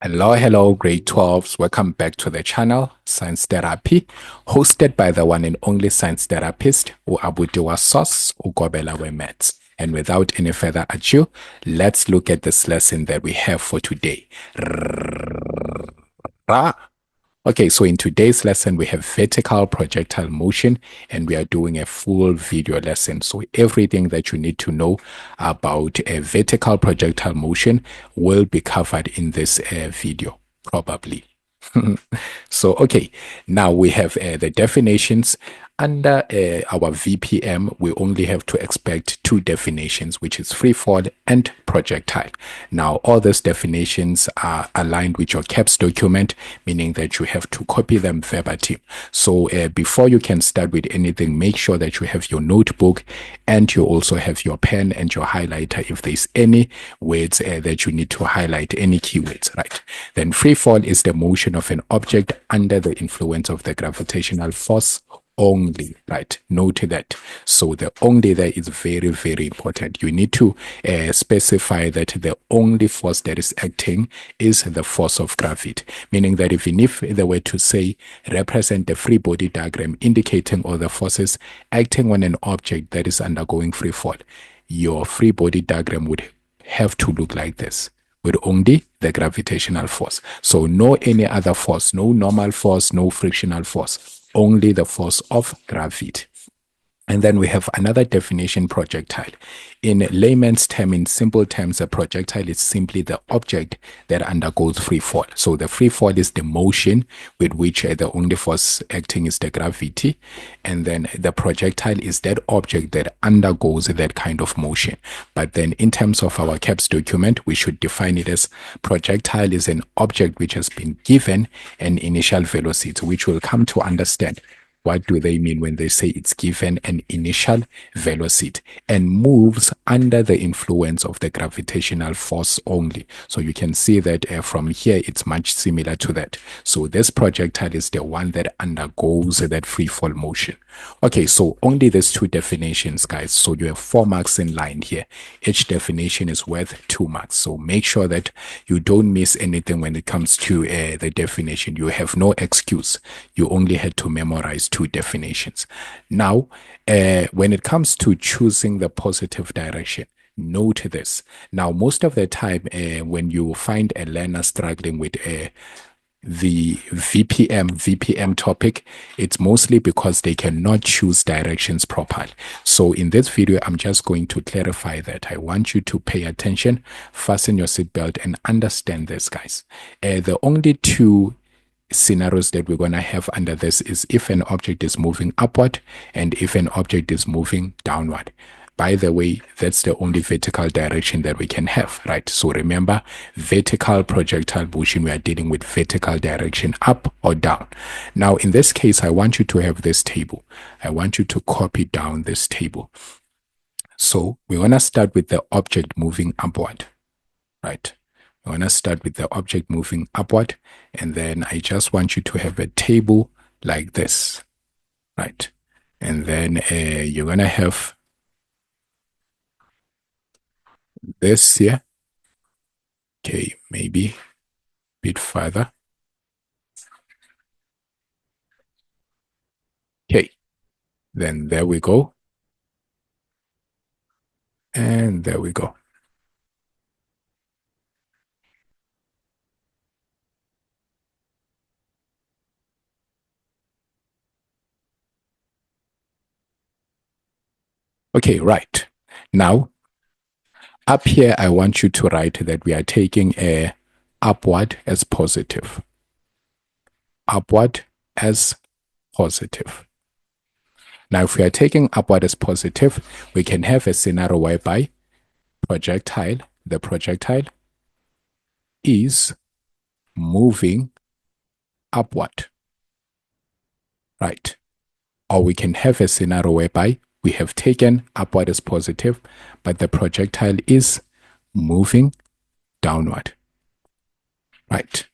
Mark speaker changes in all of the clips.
Speaker 1: Hello, grade 12s. Welcome back to the channel, Science Therapy, hosted by the one and only science therapist, Uabudiwa Sos, Ugobela Maths. And without any further ado, let's look at this lesson that we have for today. Okay, so in today's lesson, we have vertical projectile motion, and we are doing a full video lesson. So everything that you need to know about a vertical projectile motion will be covered in this video, probably. So, okay, now we have the definitions. Under our VPM, we only have to expect two definitions, which is free fall and projectile. Now, all these definitions are aligned with your CAPS document, meaning that you have to copy them verbatim. So before you can start with anything, make sure that you have your notebook and you also have your pen and your highlighter if there's any words that you need to highlight, any keywords, right? Then free fall is the motion of an object under the influence of the gravitational force only, right? Note that. So the only there is very, very important. You need to specify that the only force that is acting is the force of gravity, meaning that even if they were to say represent the free body diagram indicating all the forces acting on an object that is undergoing free fall, your free body diagram would have to look like this, with only the gravitational force. So no any other force, no normal force, no frictional force, only the force of gravity. And then we have another definition, projectile. In layman's term, in simple terms, a projectile is simply the object that undergoes free fall. So the free fall is the motion with which the only force acting is the gravity. And then the projectile is that object that undergoes that kind of motion. But then in terms of our CAPS document, we should define it as projectile is an object which has been given an initial velocity, which we'll come to understand. What do they mean when they say it's given an initial velocity and moves under the influence of the gravitational force only? So you can see that from here, it's much similar to that. So this projectile is the one that undergoes that free fall motion. Okay, so only these two definitions, guys. So you have 4 marks in line here. Each definition is worth 2 marks. So make sure that you don't miss anything when it comes to the definition. You have no excuse. You only had to memorize 2 definitions. Now, when it comes to choosing the positive direction, note this. Now, most of the time, when you find a learner struggling with the VPM topic, it's mostly because they cannot choose directions properly. So in this video, I'm just going to clarify that. I want you to pay attention, fasten your seatbelt, and understand this, guys. The only 2 scenarios that we're going to have under this is if an object is moving upward and if an object is moving downward. By the way, that's the only vertical direction that we can have, right? So remember, vertical projectile motion, we are dealing with vertical direction up or down. Now, in this case, I want you to have this table. I want you to copy down this table. So we're going to start with the object moving upward, right? I want to start with the object moving upward, and then I just want you to have a table like this, right? And then you're going to have this here. Okay, maybe a bit further. Okay, then there we go. And there we go. Okay, right. Now, up here, I want you to write that we are taking a upward as positive. Upward as positive. Now, if we are taking upward as positive, we can have a scenario whereby the projectile is moving upward, right? Or we can have a scenario whereby we have taken upward as positive, but the projectile is moving downward, right?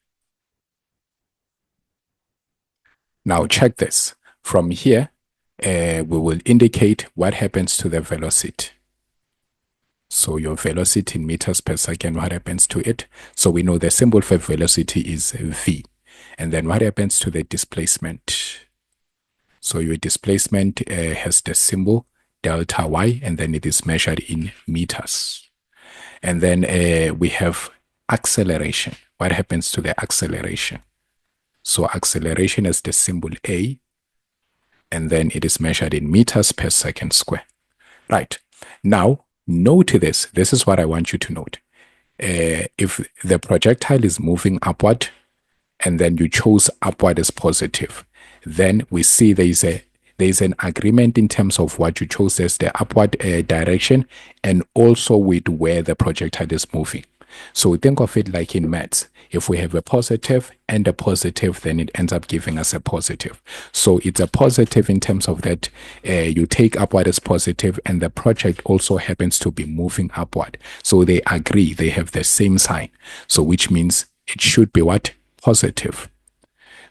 Speaker 1: Now check this. From here, we will indicate what happens to the velocity. So your velocity in meters per second, what happens to it? So we know the symbol for velocity is v. And then what happens to the displacement? So your displacement has the symbol delta y, and then it is measured in meters. And then we have acceleration. What happens to the acceleration? So acceleration is the symbol a, and then it is measured in meters per second square. Right. Now, note this. This is what I want you to note. If the projectile is moving upward, and then you chose upward as positive, then we see there's an agreement in terms of what you chose as the upward direction, and also with where the projectile is moving. So think of it like in maths. If we have a positive and a positive, then it ends up giving us a positive. So it's a positive in terms of that you take upward as positive, and the project also happens to be moving upward. So they agree, they have the same sign. So which means it should be what? Positive.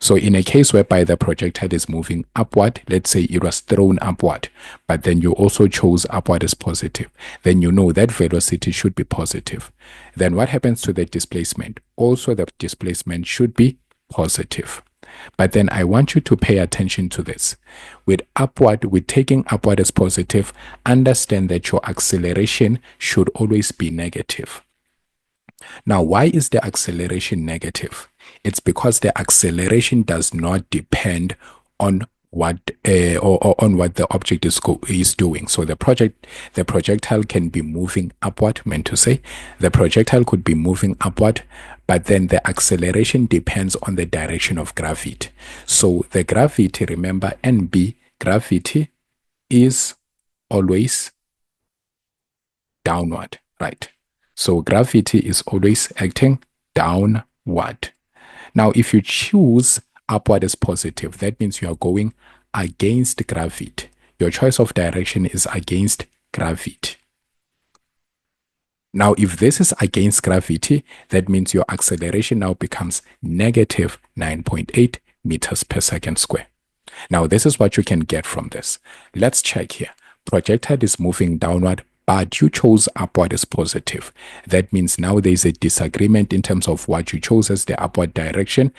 Speaker 1: So in a case whereby the projectile is moving upward, let's say it was thrown upward, but then you also chose upward as positive, then you know that velocity should be positive. Then what happens to the displacement? Also the displacement should be positive. But then I want you to pay attention to this. With taking upward as positive, understand that your acceleration should always be negative. Now, why is the acceleration negative? It's because the acceleration does not depend on what on what the object is doing. So the projectile can be moving upward, meant to say. The projectile could be moving upward, but then the acceleration depends on the direction of gravity. So the gravity, remember, NB, gravity is always downward, right? So gravity is always acting downward. Now, if you choose upward as positive, that means you are going against gravity. Your choice of direction is against gravity. Now, if this is against gravity, that means your acceleration now becomes negative 9.8 meters per second square. Now, this is what you can get from this. Let's check here. Projectile is moving downward, but you chose upward as positive. That means now there's a disagreement in terms of what you chose as the upward direction.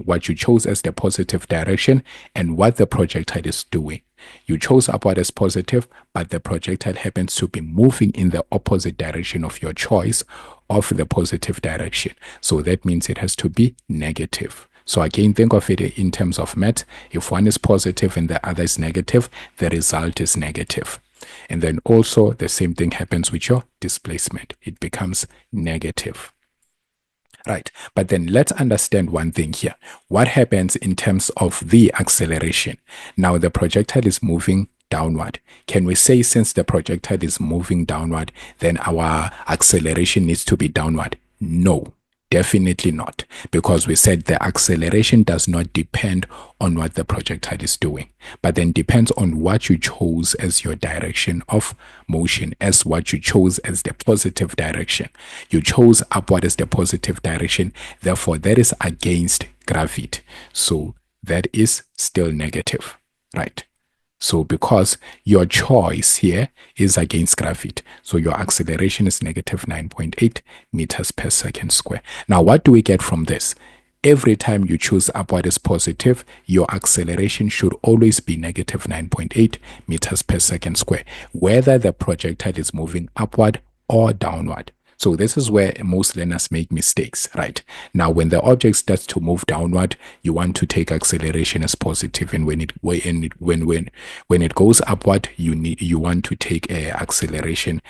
Speaker 1: What you chose as the positive direction and what the projectile is doing. You chose upward as positive, but the projectile happens to be moving in the opposite direction of your choice of the positive direction. So that means it has to be negative. So again, think of it in terms of math. If one is positive and the other is negative, the result is negative. And then also the same thing happens with your displacement. It becomes negative. Right. But then let's understand one thing here. What happens in terms of the acceleration? Now the projectile is moving downward. Can we say since the projectile is moving downward, then our acceleration needs to be downward? No. Definitely not, because we said the acceleration does not depend on what the projectile is doing, but then depends on what you chose as your direction of motion, as what you chose as the positive direction. You chose upward as the positive direction, therefore that is against gravity. So that is still negative, right? So because your choice here is against gravity, so your acceleration is negative 9.8 meters per second square. Now, what do we get from this? Every time you choose upward as positive, your acceleration should always be negative 9.8 meters per second square, whether the projectile is moving upward or downward. So this is where most learners make mistakes, right? Now, when the object starts to move downward, you want to take acceleration as positive, and when it goes upward, you want to take acceleration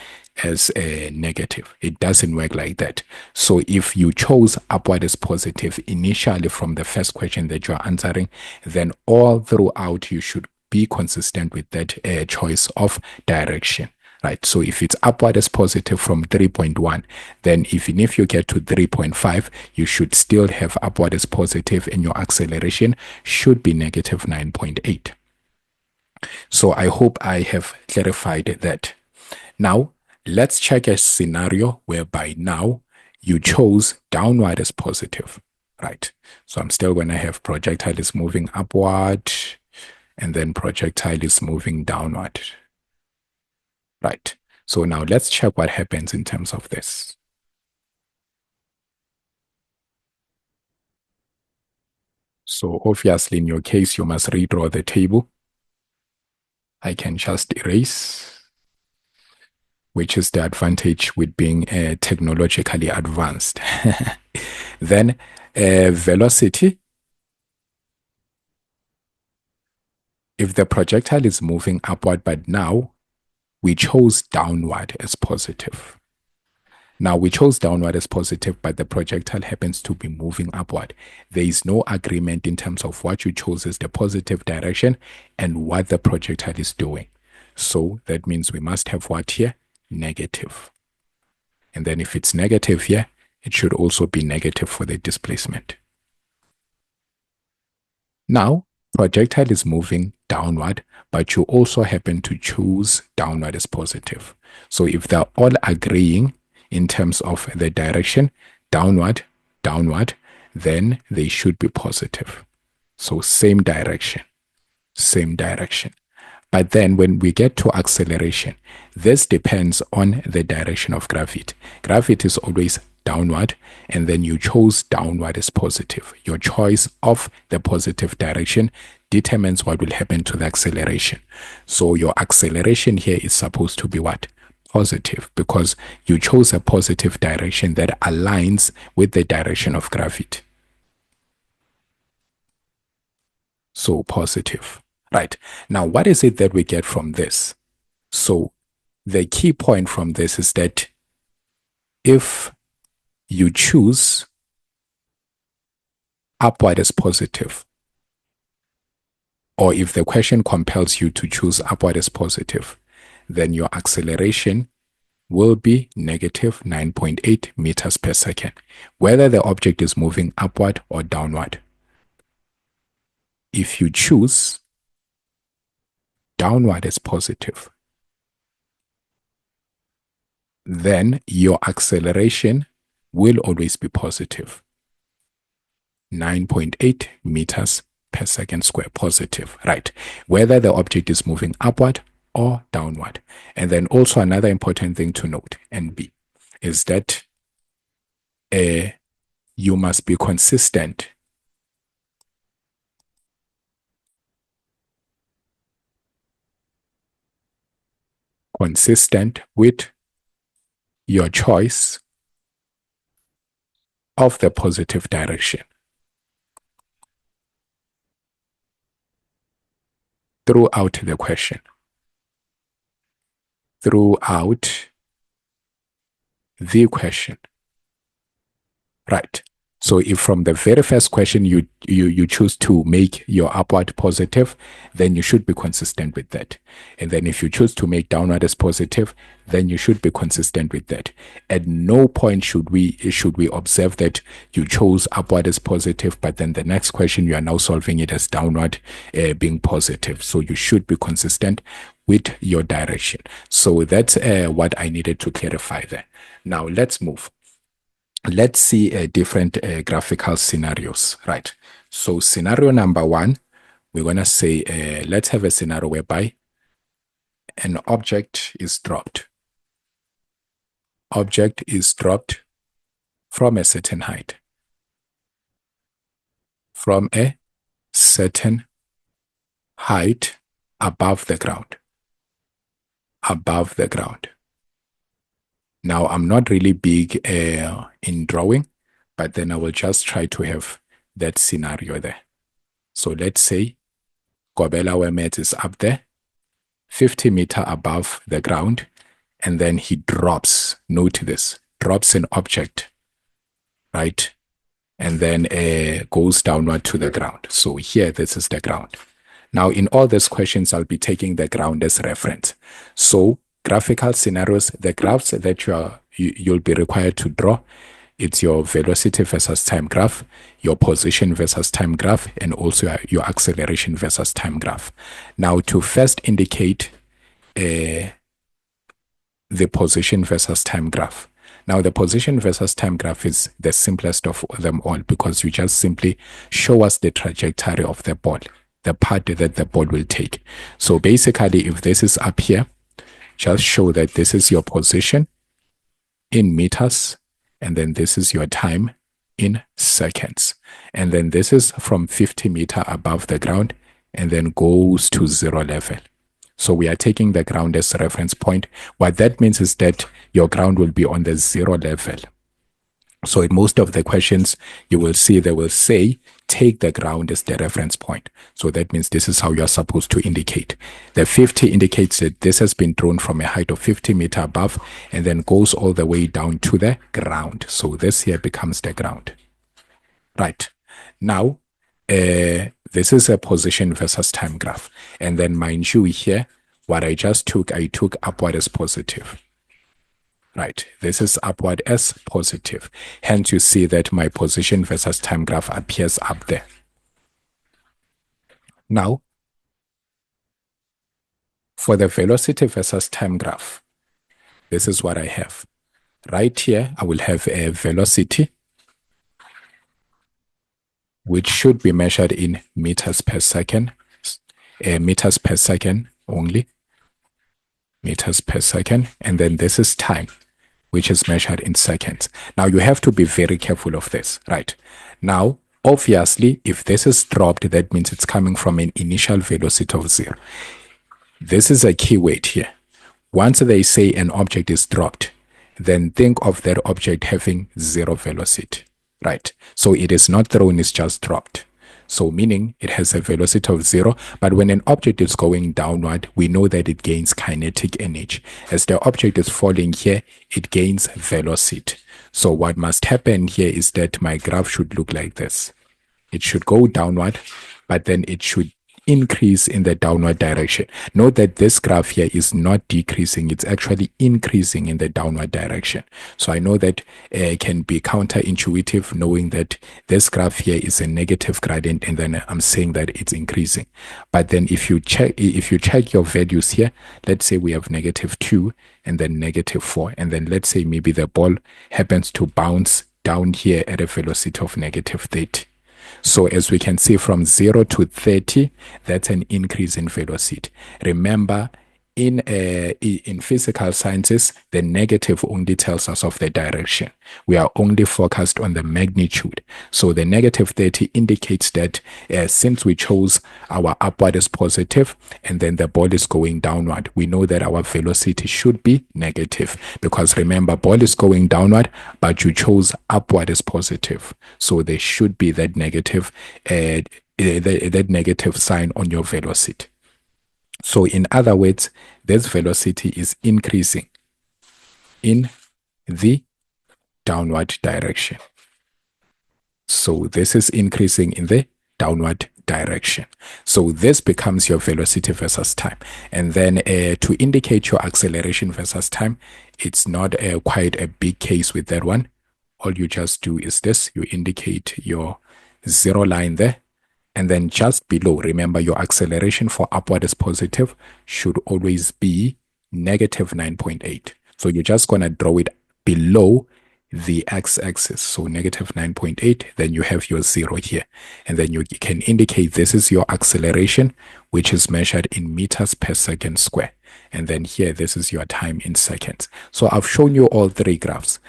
Speaker 1: as a negative. It doesn't work like that. So if you chose upward as positive initially from the first question that you are answering, then all throughout you should be consistent with that choice of direction. Right. So if it's upward as positive from 3.1, then even if you get to 3.5, you should still have upward as positive, and your acceleration should be negative 9.8. So I hope I have clarified that. Now, let's check a scenario whereby now you chose downward as positive. Right. So I'm still going to have projectile is moving upward, and then projectile is moving downward. Right. So now let's check what happens in terms of this. So obviously in your case, you must redraw the table. I can just erase, which is the advantage with being technologically advanced. Then velocity. If the projectile is moving upward, but now we chose downward as positive. Now we chose downward as positive, but the projectile happens to be moving upward. There is no agreement in terms of what you chose as the positive direction and what the projectile is doing. So that means we must have what here? Negative. And then if it's negative here, it should also be negative for the displacement. Now, projectile is moving downward, but you also happen to choose downward as positive. So if they're all agreeing in terms of the direction, downward, downward, then they should be positive. So same direction, same direction. But then when we get to acceleration, this depends on the direction of gravity. Gravity is always downward, and then you chose downward as positive. Your choice of the positive direction determines what will happen to the acceleration. So your acceleration here is supposed to be what? Positive, because you chose a positive direction that aligns with the direction of gravity. So positive. Right. Now, what is it that we get from this? So the key point from this is that if you choose upward as positive, or if the question compels you to choose upward as positive, then your acceleration will be negative 9.8 meters per second, whether the object is moving upward or downward. If you choose downward as positive, then your acceleration will always be positive. 9.8 meters per second square, positive, right? Whether the object is moving upward or downward. And then also another important thing to note, and B, is that you must be consistent. Consistent with your choice of the positive direction throughout the question. Throughout the question. Right. So if from the very first question you choose to make your upward positive, then you should be consistent with that. And then if you choose to make downward as positive, then you should be consistent with that. At no point should we observe that you chose upward as positive, but then the next question you are now solving it as downward being positive. So you should be consistent with your direction. So that's what I needed to clarify there. Now let's move. Let's see different graphical scenarios, right? So scenario number one, we're going to say, let's have a scenario whereby an object is dropped. Object is dropped from a certain height. From a certain height above the ground. Above the ground. Now, I'm not really big in drawing, but then I will just try to have that scenario there. So let's say Gobela Wemet is up there, 50 meters above the ground, and then he drops, note this, drops an object, right? And then goes downward to the ground. So here, this is the ground. Now, in all these questions, I'll be taking the ground as reference. So graphical scenarios, the graphs that you'll be required to draw, it's your velocity versus time graph, your position versus time graph, and also your acceleration versus time graph. Now, to first indicate the position versus time graph. Now, the position versus time graph is the simplest of them all because you just simply show us the trajectory of the ball, the path that the ball will take. So basically, if this is up here, just show that this is your position in meters, and then this is your time in seconds. And then this is from 50 meter above the ground and then goes to 0 level. So we are taking the ground as a reference point. What that means is that your ground will be on the 0 level. So in most of the questions, you will see they will say, take the ground as the reference point. So that means this is how you're supposed to indicate. The 50 indicates that this has been thrown from a height of 50 meter above and then goes all the way down to the ground. So this here becomes the ground. Right. Now, this is a position versus time graph. And then mind you here, what I took upward as positive. Right, this is upward as positive. Hence, you see that my position versus time graph appears up there. Now, for the velocity versus time graph, this is what I have. Right here, I will have a velocity, which should be measured in meters per second, meters per second only, meters per second, and then this is time, which is measured in seconds. Now, you have to be very careful of this, right? Now, obviously, if this is dropped, that means it's coming from an initial velocity of 0. This is a key word here. Once they say an object is dropped, then think of that object having 0 velocity, right? So it is not thrown, it's just dropped. So meaning it has a velocity of 0, but when an object is going downward, we know that it gains kinetic energy. As the object is falling here, it gains velocity. So what must happen here is that my graph should look like this. It should go downward, but then it should increase in the downward direction. Note that this graph here is not decreasing, it's actually increasing in the downward direction. So I know that it can be counterintuitive knowing that this graph here is a negative gradient and then I'm saying that it's increasing. But then if you check your values here, let's say we have -2 and then -4, and then let's say maybe the ball happens to bounce down here at a velocity of -30. So as we can see, from 0 to 30, that's an increase in velocity. Remember, in physical sciences, the negative only tells us of the direction. We are only focused on the magnitude. So the -30 indicates that since we chose our upward as positive and then the ball is going downward, we know that our velocity should be negative. Because remember, ball is going downward, but you chose upward as positive. So there should be that negative, that negative sign on your velocity. So in other words, this velocity is increasing in the downward direction. So this is increasing in the downward direction. So this becomes your velocity versus time. And then to indicate your acceleration versus time, it's not quite a big case with that one. All you just do is this. You indicate your 0 line there. And then just below, remember your acceleration for upward is positive should always be -9.8. So you're just going to draw it below the x-axis. So -9.8, then you have your 0 here. And then you can indicate this is your acceleration, which is measured in meters per second square. And then here, this is your time in seconds. So I've shown you all 3 graphs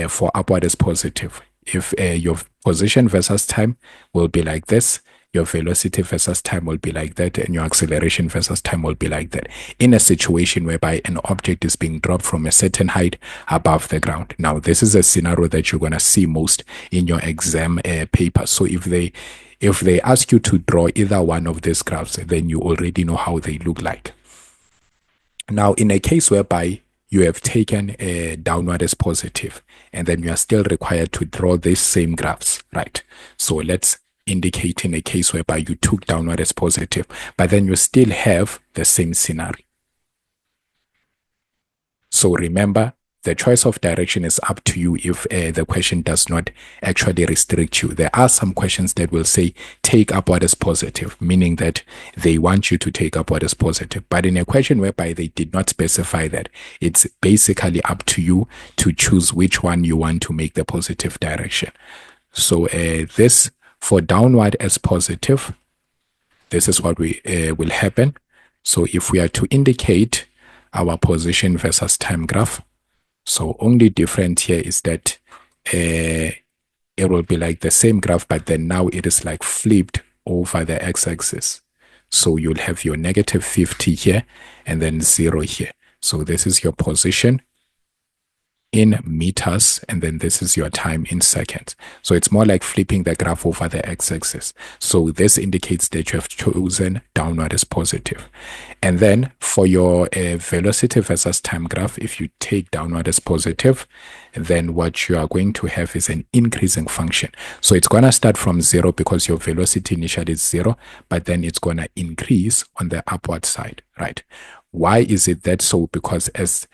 Speaker 1: for upward is positive. If your position versus time will be like this, your velocity versus time will be like that, and your acceleration versus time will be like that, in a situation whereby an object is being dropped from a certain height above the ground. Now, this is a scenario that you're going to see most in your exam paper. So if they ask you to draw either one of these graphs, then you already know how they look like. Now, in a case whereby you have taken a downward as positive, and then you are still required to draw these same graphs, right? So let's indicate in a case whereby you took downward as positive, but then you still have the same scenario. So remember, the choice of direction is up to you if the question does not actually restrict you. There are some questions that will say take upward as positive, meaning that they want you to take upward as positive. But in a question whereby they did not specify that, it's basically up to you to choose which one you want to make the positive direction. So this for downward as positive, this is what will happen. So if we are to indicate our position versus time graph. So only different here is that it will be like the same graph, but then now it is like flipped over the x-axis. So you'll have your negative 50 here and then 0 here. So this is your position in meters, and then this is your time in seconds. So it's more like flipping the graph over the x-axis. So this indicates that you have chosen downward as positive. And then for your velocity versus time graph, if you take downward as positive, then what you are going to have is an increasing function. So it's going to start from 0 because your velocity initially is 0, but then it's going to increase on the upward side, right? Why is it that so? Because as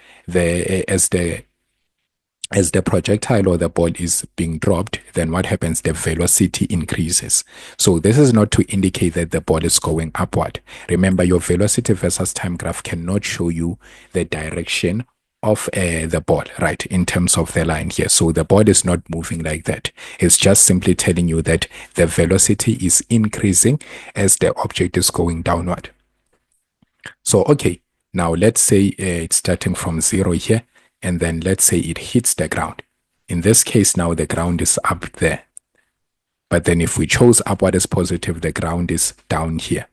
Speaker 1: the projectile or the ball is being dropped, then what happens? The velocity increases. So this is not to indicate that the ball is going upward. Remember, your velocity versus time graph cannot show you the direction of the ball, right, in terms of the line here. So the ball is not moving like that. It's just simply telling you that the velocity is increasing as the object is going downward. So, okay, now let's say it's starting from 0 here, and then let's say it hits the ground. In this case, now the ground is up there. But then if we chose upward as positive, the ground is down here.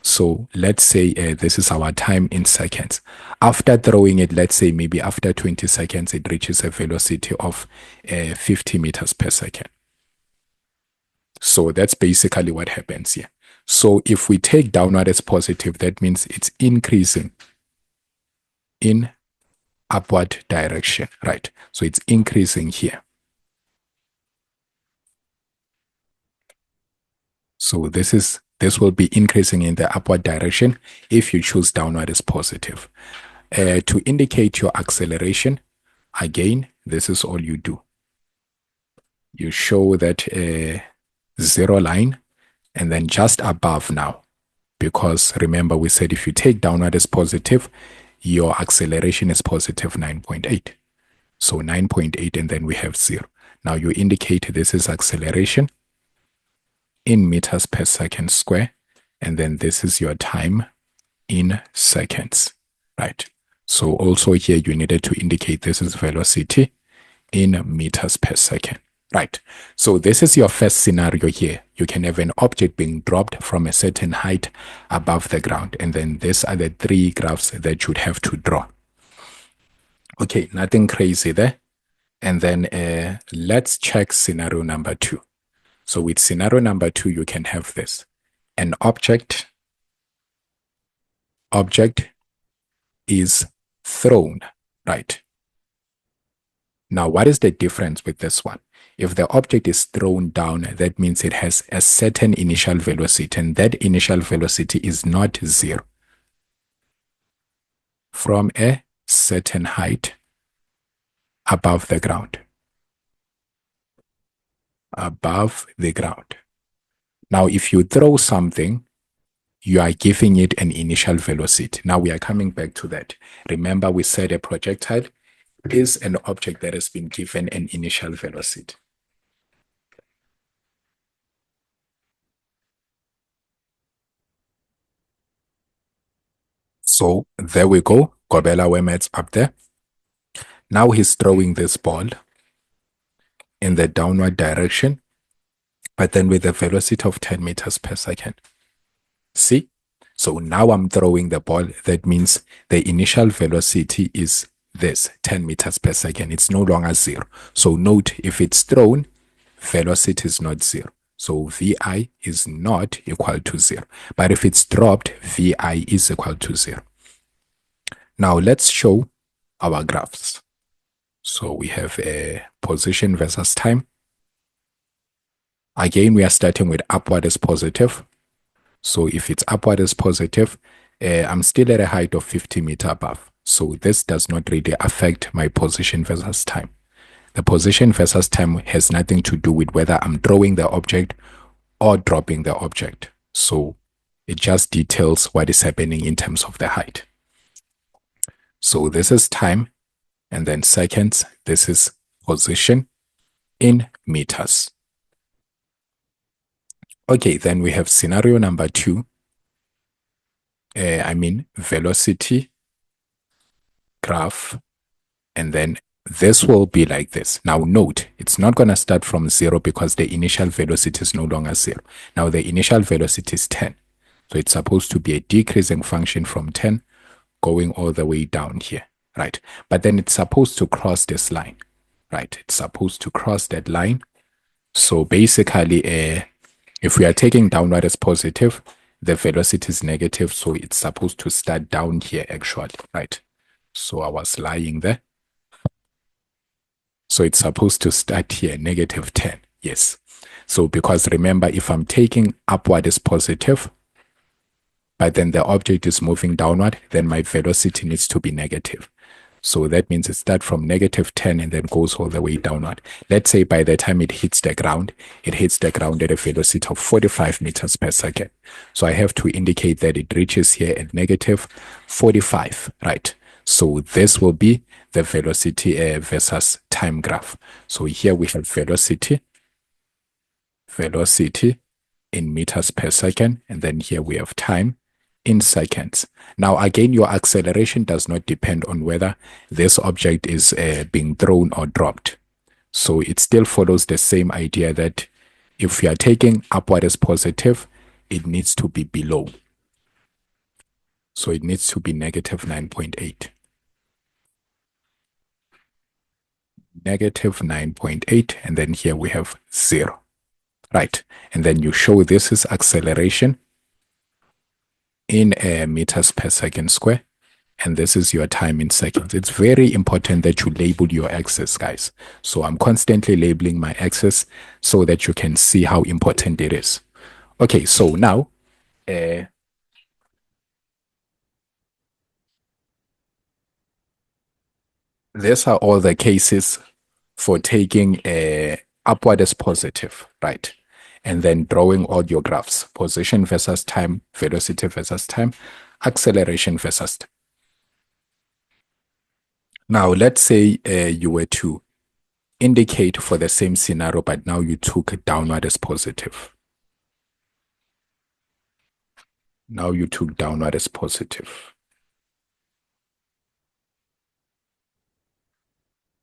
Speaker 1: So let's say this is our time in seconds. After throwing it, let's say maybe after 20 seconds, it reaches a velocity of 50 meters per second. So that's basically what happens here. So if we take downward as positive, that means it's increasing in upward direction, right? So it's increasing here. So this will be increasing in the upward direction if you choose downward as positive. To indicate your acceleration, again, this is all you do. You show that 0 line, and then just above now, because remember we said if you take downward as positive, your acceleration is positive 9.8. So 9.8, and then we have 0. Now you indicate this is acceleration in meters per second square, and then this is your time in seconds, right? So also here you needed to indicate this is velocity in meters per second, right? So this is your first scenario here. You can have an object being dropped from a certain height above the ground, and then these are the 3 graphs that you'd have to draw. Okay, nothing crazy there. And then let's check scenario number 2. So with scenario number 2, you can have this. An object is thrown, right? Now, what is the difference with this one? If the object is thrown down, that means it has a certain initial velocity, and that initial velocity is not 0. From a certain height above the ground. Above the ground. Now, if you throw something, you are giving it an initial velocity. Now we are coming back to that. Remember, we said a projectile is an object that has been given an initial velocity. So there we go. Gobela Wemet's up there. Now he's throwing this ball in the downward direction, but then with a velocity of 10 meters per second. See? So now I'm throwing the ball. That means the initial velocity is this, 10 meters per second. It's no longer 0. So note, if it's thrown, velocity is not 0. So VI is not equal to 0. But if it's dropped, VI is equal to 0. Now let's show our graphs. So we have a position versus time. Again, we are starting with upward as positive. So if it's upward as positive, I'm still at a height of 50 meters above. So this does not really affect my position versus time. The position versus time has nothing to do with whether I'm throwing the object or dropping the object. So it just details what is happening in terms of the height. So this is time, and then seconds. This is position in meters. Okay, then we have scenario number 2. Velocity graph, and then this will be like this. Now note, it's not going to start from 0 because the initial velocity is no longer 0. Now the initial velocity is 10. So it's supposed to be a decreasing function from 10 going all the way down here, right? But then it's supposed to cross this line, right? It's supposed to cross that line. So basically, if we are taking downward as positive, the velocity is negative. So it's supposed to start down here actually, right? So I was lying there. So it's supposed to start here, negative 10. Yes. So because remember, if I'm taking upward as positive, but then the object is moving downward, then my velocity needs to be negative. So that means it starts from negative 10 and then goes all the way downward. Let's say by the time it hits the ground at a velocity of 45 meters per second. So I have to indicate that it reaches here at negative 45, right? So this will be the velocity versus time graph. So here we have velocity in meters per second, and then here we have time in seconds. Now again, your acceleration does not depend on whether this object is being thrown or dropped. So it still follows the same idea that if you are taking upward as positive, it needs to be below. So it needs to be negative 9.8. Negative 9.8, and then here we have 0. Right, and then you show this is acceleration in meters per second square, and this is your time in seconds. It's very important that you label your axis, guys. So I'm constantly labeling my axis so that you can see how important it is. Okay, so now these are all the cases for taking upward as positive, right? And then drawing all your graphs, position versus time, velocity versus time, acceleration versus time. Now, let's say you were to indicate for the same scenario, but now you took downward as positive. Now you took downward as positive.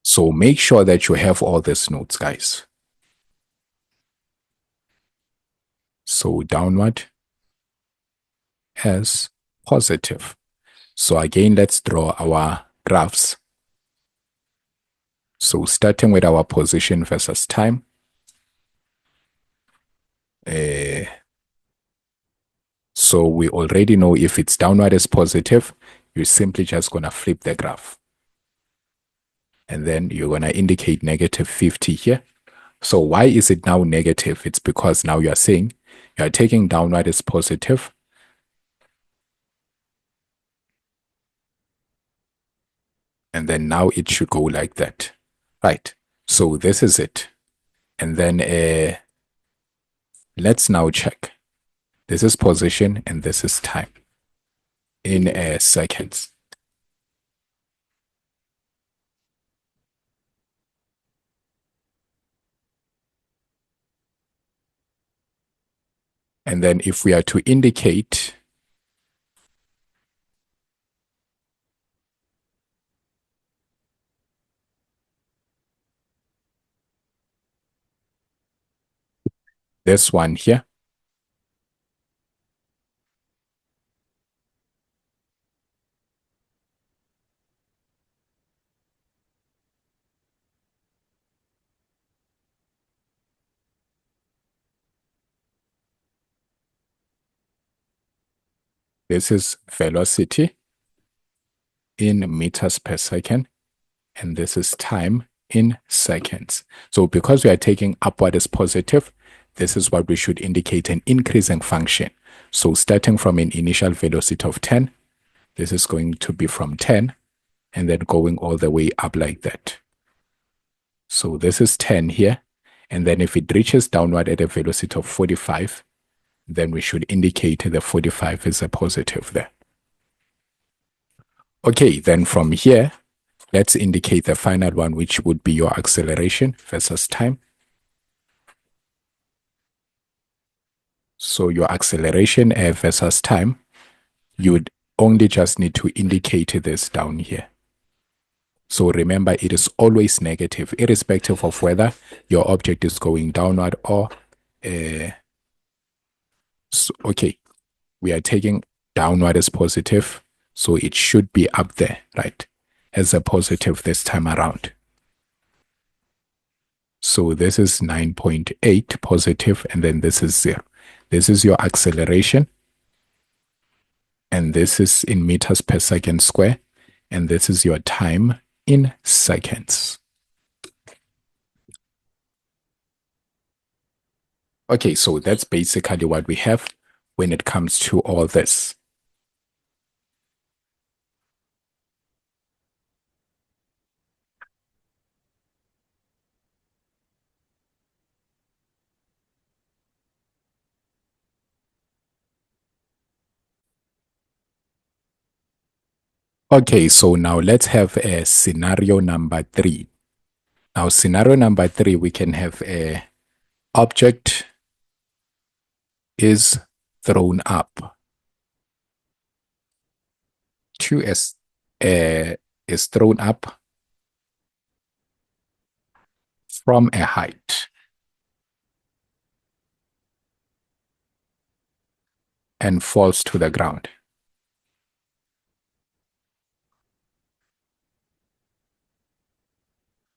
Speaker 1: So make sure that you have all these notes, guys. So downward as positive. So again, let's draw our graphs. So starting with our position versus time. So we already know if it's downward as positive, you're simply just going to flip the graph. And then you're going to indicate negative 50 here. So why is it now negative? It's because now you are saying you are taking downward as positive. And then now it should go like that. Right. So this is it. And then let's now check. This is position and this is time in seconds. And then if we are to indicate this one here, this is velocity in meters per second, and this is time in seconds. So because we are taking upward as positive, this is what we should indicate an increasing function. So starting from an initial velocity of 10, this is going to be from 10 and then going all the way up like that. So this is 10 here. And then if it reaches downward at a velocity of 45, then we should indicate the 45 is a positive there. Okay, then from here, let's indicate the final one, which would be your acceleration versus time. So your acceleration versus time, you would only just need to indicate this down here. So remember, it is always negative, irrespective of whether your object is going downward or, okay, we are taking downward as positive, so it should be up there, right, as a positive this time around. So this is 9.8 positive, and then this is 0. This is your acceleration, and this is in meters per second square, and this is your time in seconds. Okay, so that's basically what we have when it comes to all this. Okay, so now let's have a scenario number 3. Now, scenario number 3, we can have a object is thrown up to is thrown up from a height and falls to the ground.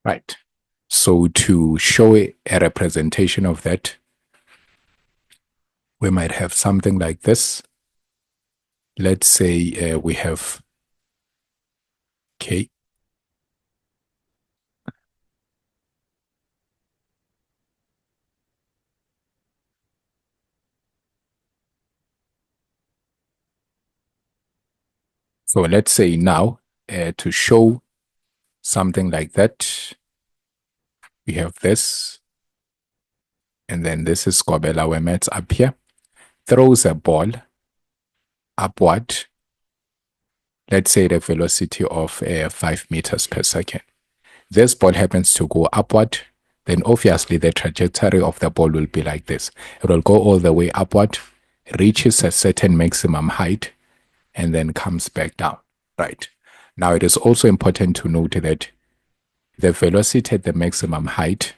Speaker 1: Right. So to show a representation of that, we might have something like this. Let's say we have, okay, so let's say now to show something like that, we have this, and then this is Kobela Wemets up here, throws a ball upward, let's say the velocity of 5 meters per second. This ball happens to go upward, then obviously the trajectory of the ball will be like this. It will go all the way upward, reaches a certain maximum height, and then comes back down, right? Now, it is also important to note that the velocity at the maximum height,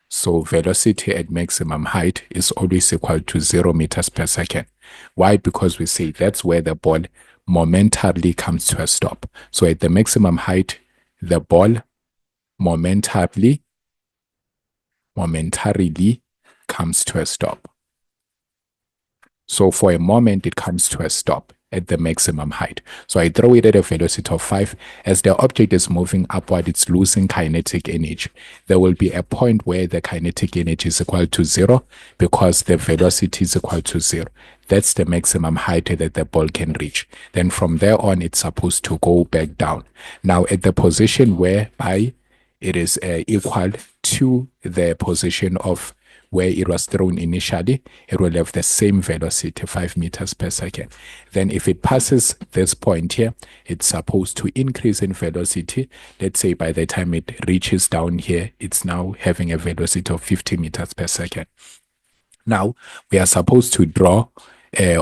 Speaker 1: so velocity at maximum height is always equal to 0 meters per second. Why? Because we say that's where the ball momentarily comes to a stop. So at the maximum height, the ball momentarily comes to a stop. So for a moment, it comes to a stop at the maximum height. So I throw it at a velocity of 5. As the object is moving upward, it's losing kinetic energy. There will be a point where the kinetic energy is equal to 0 because the velocity is equal to 0. That's the maximum height that the ball can reach. Then from there on, it's supposed to go back down. Now at the position whereby it is equal to the position of where it was thrown initially, it will have the same velocity, 5 meters per second. Then if it passes this point here, it's supposed to increase in velocity. Let's say by the time it reaches down here, it's now having a velocity of 50 meters per second. Now, we are supposed to draw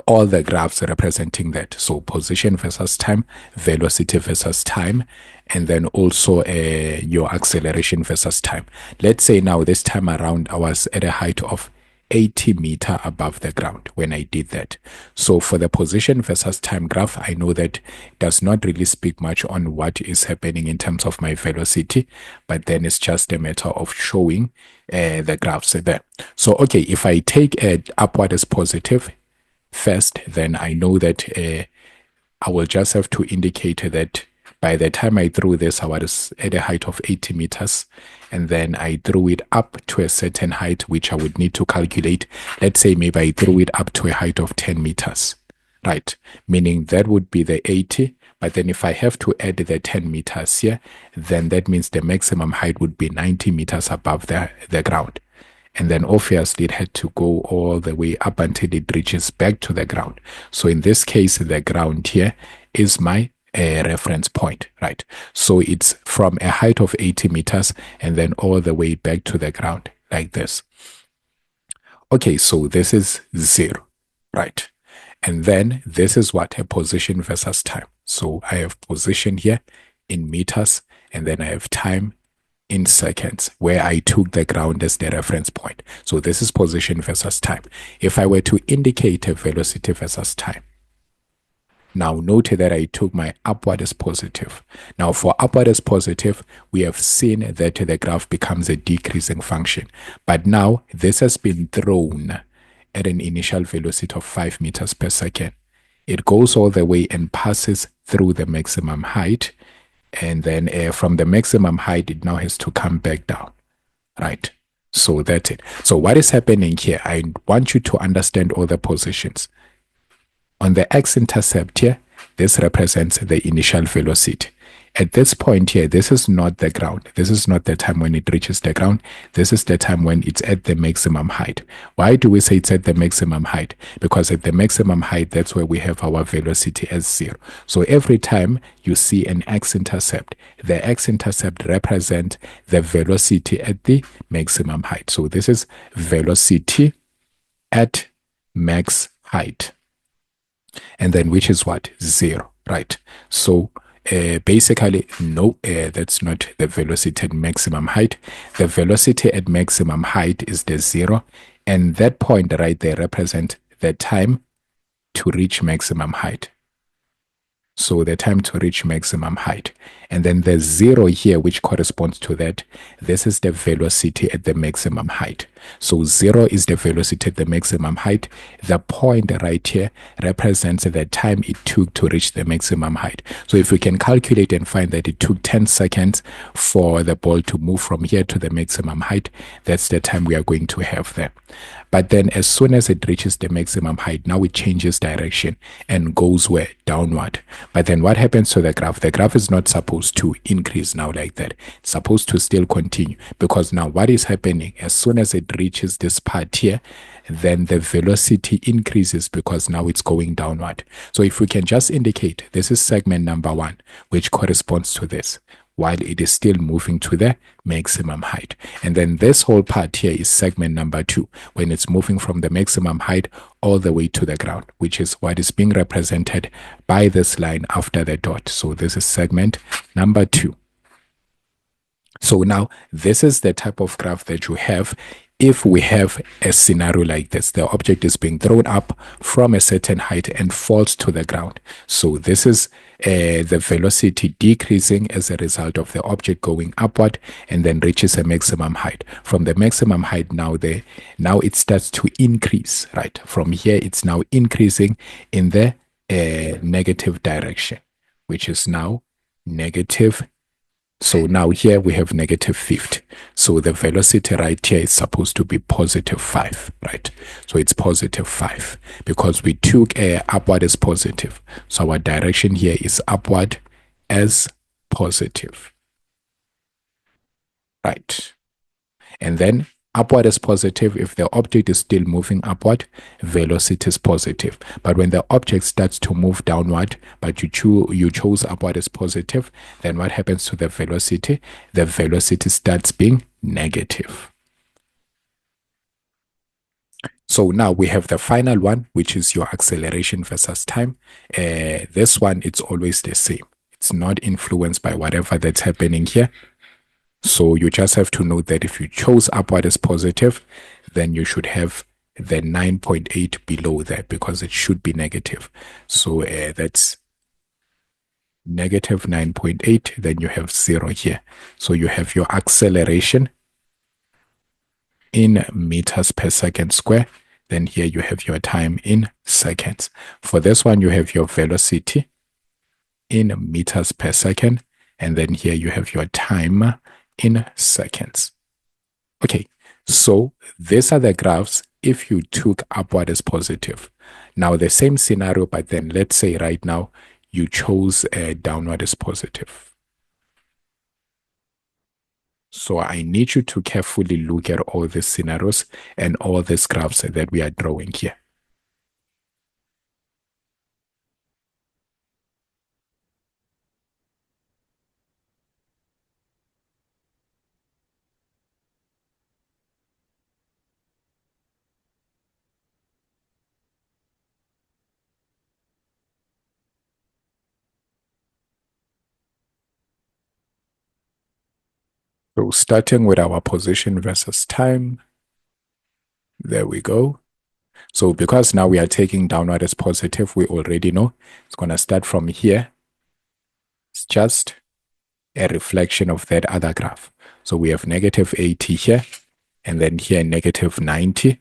Speaker 1: all the graphs representing that. So position versus time, velocity versus time, and then also your acceleration versus time. Let's say now this time around I was at a height of 80 meters above the ground when I did that. So for the position versus time graph, I know that does not really speak much on what is happening in terms of my velocity, but then it's just a matter of showing the graphs there. So okay, if I take upward as positive first, then I know that I will just have to indicate that by the time I threw this, I was at a height of 80 meters, and then I threw it up to a certain height, which I would need to calculate. Let's say maybe I threw it up to a height of 10 meters, right? Meaning that would be the 80, but then if I have to add the 10 meters here, then that means the maximum height would be 90 meters above the ground. And then obviously it had to go all the way up until it reaches back to the ground. So in this case, the ground here is my reference point, right? So it's from a height of 80 meters and then all the way back to the ground like this. Okay, so this is 0, right? And then this is what a position versus time. So I have position here in meters and then I have time in seconds, where I took the ground as the reference point. So this is position versus time. If I were to indicate a velocity versus time, now note that I took my upward as positive. Now for upward as positive, we have seen that the graph becomes a decreasing function. But now this has been thrown at an initial velocity of 5 meters per second. It goes all the way and passes through the maximum height. And then from the maximum height, it now has to come back down, right? So that's it. So what is happening here? I want you to understand all the positions. On the x-intercept here, this represents the initial velocity. At this point here, this is not the ground. This is not the time when it reaches the ground. This is the time when it's at the maximum height. Why do we say it's at the maximum height? Because at the maximum height, that's where we have our velocity as 0. So every time you see an x-intercept, the x-intercept represents the velocity at the maximum height. So this is velocity at max height. And then which is what? 0, right? So basically, no, that's not the velocity at maximum height. The velocity at maximum height is the 0. And that point right there represents the time to reach maximum height. So the time to reach maximum height. And then the 0 here, which corresponds to that, this is the velocity at the maximum height. So 0 is the velocity at the maximum height. The point right here represents the time it took to reach the maximum height. So if we can calculate and find that it took 10 seconds for the ball to move from here to the maximum height, that's the time we are going to have there. But then as soon as it reaches the maximum height, now it changes direction and goes where? Downward. But then what happens to the graph? The graph is not supposed to increase now like that. It's supposed to still continue, because now what is happening? As soon as it reaches this part here, then the velocity increases because now it's going downward. So if we can just indicate, this is segment number 1, which corresponds to this, while it is still moving to the maximum height. And then this whole part here is segment number 2, when it's moving from the maximum height all the way to the ground, which is what is being represented by this line after the dot. So this is segment number 2. So now this is the type of graph that you have if we have a scenario like this. The object is being thrown up from a certain height and falls to the ground. So this is the velocity decreasing as a result of the object going upward and then reaches a maximum height. From the maximum height now it starts to increase, right? From here it's now increasing in the negative direction, which is now negative. So now here we have negative 50. So the velocity right here is supposed to be positive 5, right? So it's positive 5 because we took upward as positive. So our direction here is upward as positive, right? And then upward is positive. If the object is still moving upward, velocity is positive. But when the object starts to move downward, but you chose upward as positive, then what happens to the velocity? The velocity starts being negative. So now we have the final one, which is your acceleration versus time. This one, it's always the same. It's not influenced by whatever that's happening here. So you just have to note that if you chose upward as positive, then you should have the 9.8 below that because it should be negative. So that's negative 9.8, then you have 0 here. So you have your acceleration in meters per second square. Then here you have your time in seconds. For this one, you have your velocity in meters per second. And then here you have your time in seconds. Okay, so these are the graphs if you took upward as positive. Now the same scenario, but then let's say right now you chose downward as positive. So I need you to carefully look at all these scenarios and all these graphs that we are drawing here. So starting with our position versus time, there we go. So because now we are taking downward as positive, we already know it's going to start from here. It's just a reflection of that other graph. So we have negative 80 here, and then here negative 90,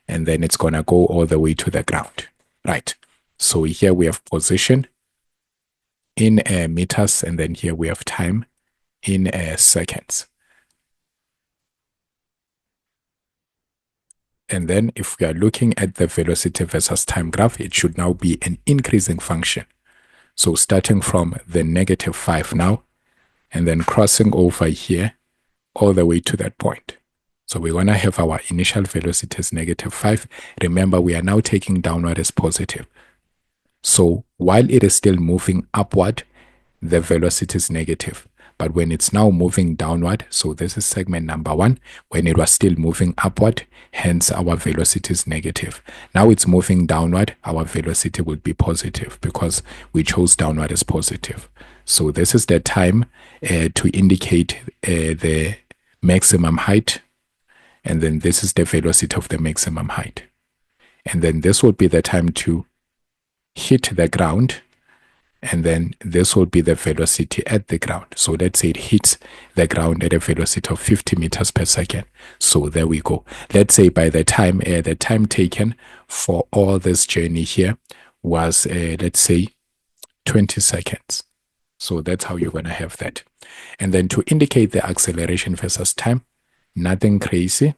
Speaker 1: and then it's going to go all the way to the ground. Right. So here we have position in meters, and then here we have time in seconds. And then if we are looking at the velocity versus time graph, it should now be an increasing function. So starting from the negative 5 now, and then crossing over here all the way to that point. So we're going to have our initial velocity as negative 5. Remember, we are now taking downward as positive. So while it is still moving upward, the velocity is negative. But when it's now moving downward, so this is segment number 1, when it was still moving upward, hence our velocity is negative. Now it's moving downward, our velocity will be positive because we chose downward as positive. So this is the time to indicate the maximum height, and then this is the velocity of the maximum height. And then this will be the time to hit the ground, and then this will be the velocity at the ground. So let's say it hits the ground at a velocity of 50 meters per second. So there we go. Let's say by the time taken for all this journey here was, let's say, 20 seconds. So that's how you're going to have that. And then to indicate the acceleration versus time, nothing crazy.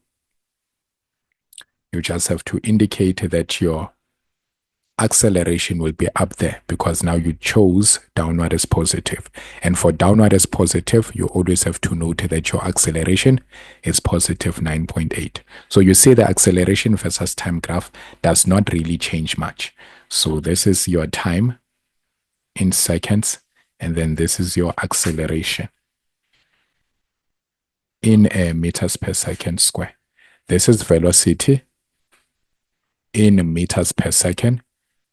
Speaker 1: You just have to indicate that your acceleration will be up there because now you chose downward as positive. And for downward as positive, you always have to note that your acceleration is positive 9.8. So you see the acceleration versus time graph does not really change much. So this is your time in seconds, and then this is your acceleration in meters per second square. This is velocity in meters per second,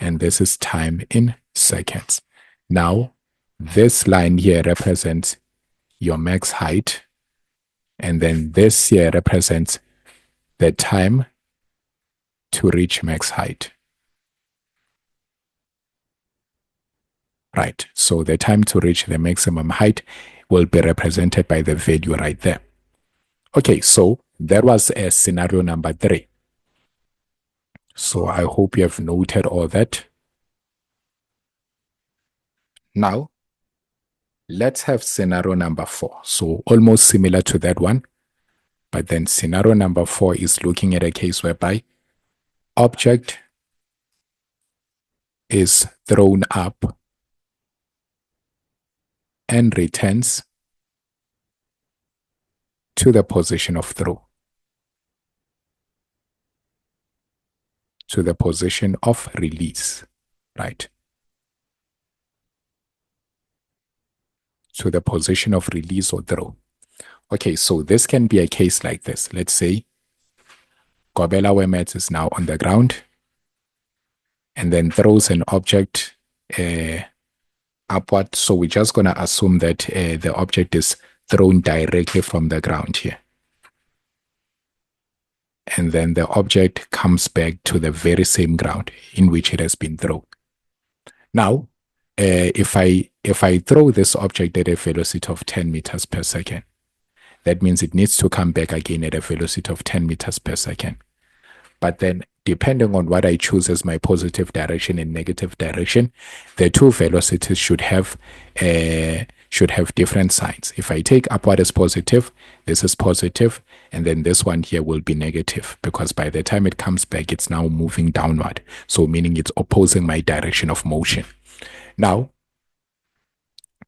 Speaker 1: and this is time in seconds. Now, this line here represents your max height, and then this here represents the time to reach max height. Right, so the time to reach the maximum height will be represented by the value right there. Okay, so that was scenario number 3. So I hope you have noted all that. Now, let's have scenario number 4. So almost similar to that one, but then scenario number 4 is looking at a case whereby object is thrown up and returns to the position of throw, to the position of release, right? To the position of release or throw. Okay, so this can be a case like this. Let's say Gobela Wemets is now on the ground and then throws an object upward. So we're just going to assume that the object is thrown directly from the ground here. And then the object comes back to the very same ground in which it has been thrown. Now, if I throw this object at a velocity of 10 meters per second, that means it needs to come back again at a velocity of 10 meters per second. But then, depending on what I choose as my positive direction and negative direction, the two velocities should have different signs. If I take upward as positive, this is positive, and then this one here will be negative because by the time it comes back, it's now moving downward. So meaning it's opposing my direction of motion. Now,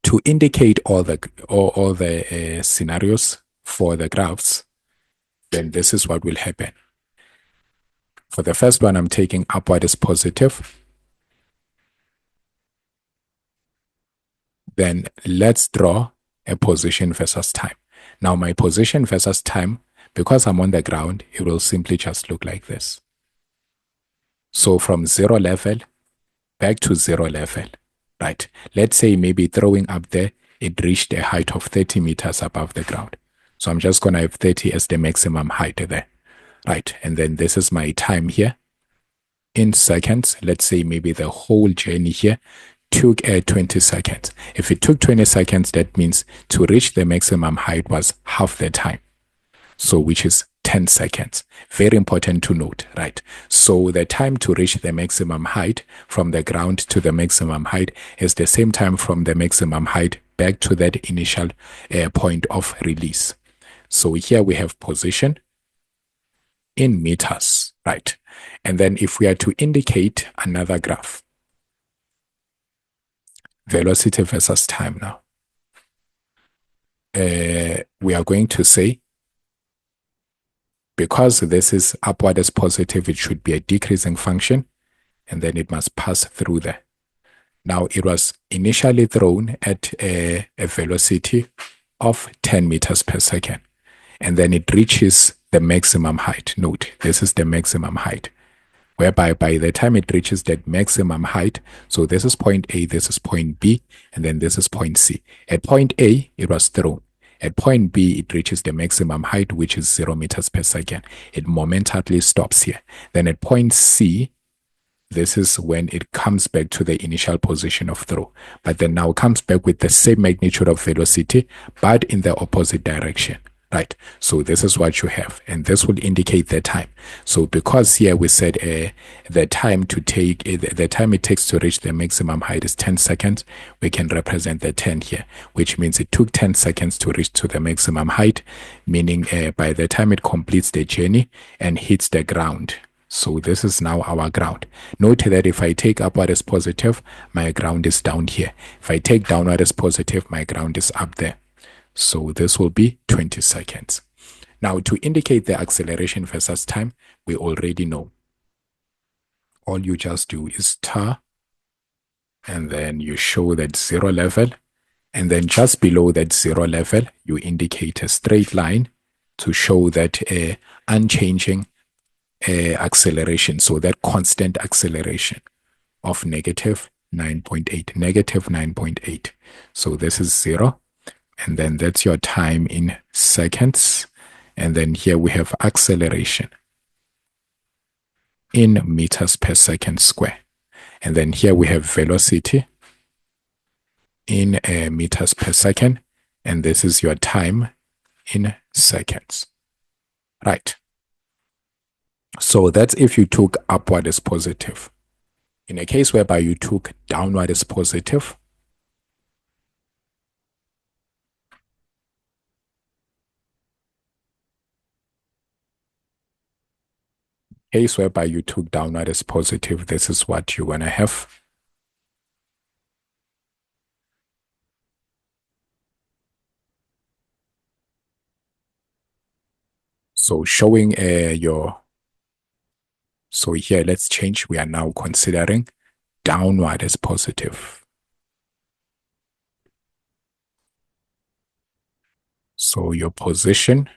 Speaker 1: to indicate all the scenarios for the graphs, then this is what will happen. For the first one, I'm taking upward as positive. Then let's draw a position versus time. Now my position versus time, because I'm on the ground, it will simply just look like this. So from 0 level back to 0 level, right? Let's say maybe throwing up there, it reached a height of 30 meters above the ground. So I'm just going to have 30 as the maximum height there, right? And then this is my time here in seconds. Let's say maybe the whole journey here took 20 seconds. If it took 20 seconds, that means to reach the maximum height was half the time. So which is 10 seconds. Very important to note, right? So the time to reach the maximum height from the ground to the maximum height is the same time from the maximum height back to that initial point of release. So here we have position in meters, right? And then if we are to indicate another graph, velocity versus time now, we are going to say, because this is upward as positive, it should be a decreasing function, and then it must pass through there. Now, it was initially thrown at a velocity of 10 meters per second, and then it reaches the maximum height. Note, this is the maximum height, whereby by the time it reaches that maximum height, so this is point A, this is point B, and then this is point C. At point A, it was thrown. At point B, it reaches the maximum height, which is 0 meters per second. It momentarily stops here. Then at point C, this is when it comes back to the initial position of throw. But then now comes back with the same magnitude of velocity, but in the opposite direction. Right, so this is what you have, and this will indicate the time. So because here we said the time it takes to reach the maximum height is 10 seconds, we can represent the 10 here, which means it took 10 seconds to reach to the maximum height, meaning by the time it completes the journey and hits the ground. So this is now our ground. Note that if I take upward as positive, my ground is down here. If I take downward as positive, my ground is up there. So this will be 20 seconds. Now, to indicate the acceleration versus time, we already know. All you just do is tar, and then you show that 0 level, and then just below that 0 level, you indicate a straight line to show that unchanging acceleration, so that constant acceleration of negative 9.8, negative 9.8. So this is 0. And then that's your time in seconds. And then here we have acceleration in meters per second square. And then here we have velocity in meters per second. And this is your time in seconds. Right. So that's if you took upward as positive. In a case whereby you took downward as positive, case whereby you took downward as positive, this is what you're going to have. So showing so here let's change. We are now considering downward as positive. So your position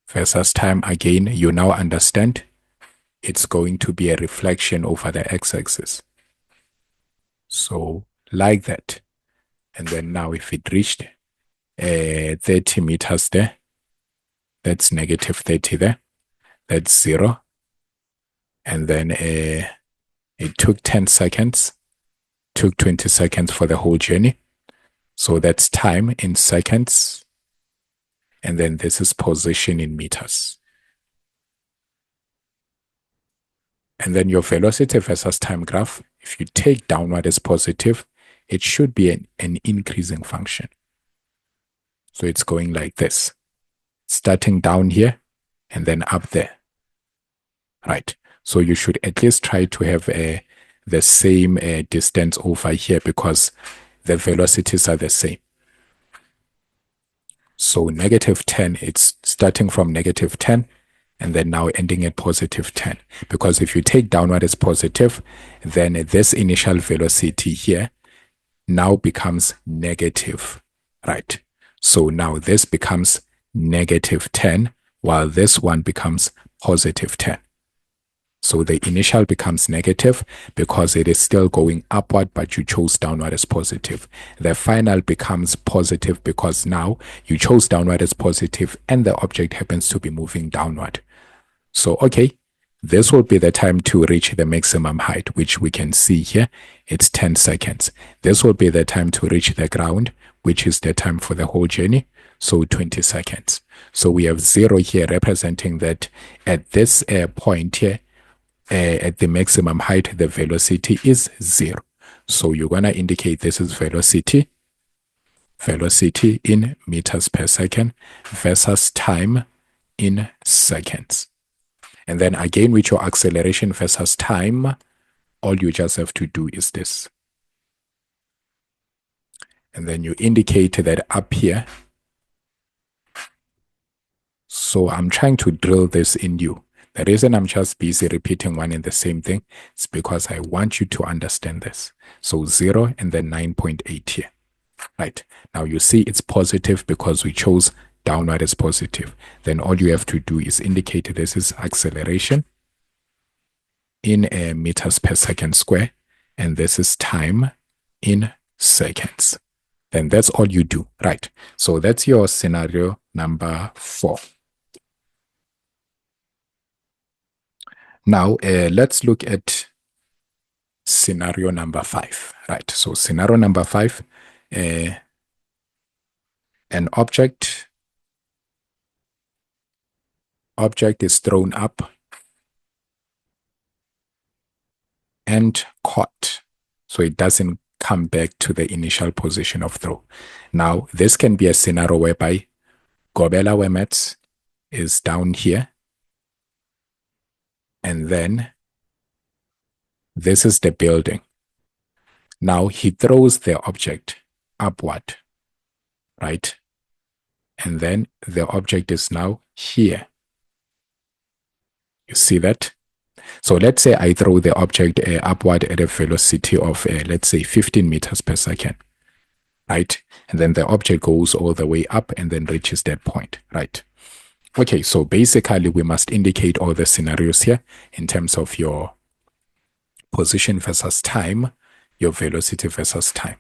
Speaker 1: versus time, again, you now understand it's going to be a reflection over the x-axis. So like that. And then now if it reached 30 meters there, that's negative 30 there, that's 0. And then it took 10 seconds, took 20 seconds for the whole journey. So that's time in seconds. And then this is position in meters. And then your velocity versus time graph, if you take downward as positive, it should be an increasing function. So it's going like this, starting down here and then up there. Right. So you should at least try to have the same distance over here because the velocities are the same. So negative 10, it's starting from negative 10 and then now ending at positive 10. Because if you take downward as positive, then this initial velocity here now becomes negative, right? So now this becomes negative 10, while this one becomes positive 10. So the initial becomes negative because it is still going upward, but you chose downward as positive. The final becomes positive because now you chose downward as positive and the object happens to be moving downward. So, okay, this will be the time to reach the maximum height, which we can see here. It's 10 seconds. This will be the time to reach the ground, which is the time for the whole journey. So 20 seconds. So we have 0 here representing that at this point here, at the maximum height, the velocity is 0. So you're going to indicate this is velocity in meters per second versus time in seconds. And then again, with your acceleration versus time, all you just have to do is this. And then you indicate that up here. So I'm trying to drill this in you. The reason I'm just busy repeating one and the same thing is because I want you to understand this. So 0 and then 9.8 here. Right. Now you see it's positive because we chose downward as positive. Then all you have to do is indicate this is acceleration in meters per second square. And this is time in seconds. Then that's all you do. Right. So that's your scenario number 4. Now, let's look at scenario number 5, right? So scenario number 5, an object is thrown up and caught. So it doesn't come back to the initial position of throw. Now, this can be a scenario whereby Gobela Wemets is down here. And then this is the building. Now he throws the object upward, right? And then the object is now here. You see that? So let's say I throw the object upward at a velocity of, let's say, 15 meters per second, right? And then the object goes all the way up and then reaches that point, right? Okay, so basically we must indicate all the scenarios here in terms of your position versus time, your velocity versus time,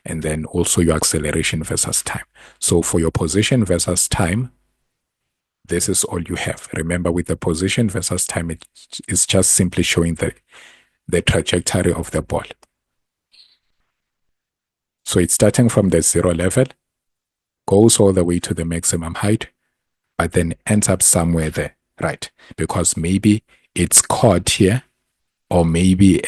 Speaker 1: and then also your acceleration versus time. So for your position versus time, this is all you have. Remember, with the position versus time, it's just simply showing the trajectory of the ball. So it's starting from the 0 level, goes all the way to the maximum height, but then ends up somewhere there, right? Because maybe it's caught here, or maybe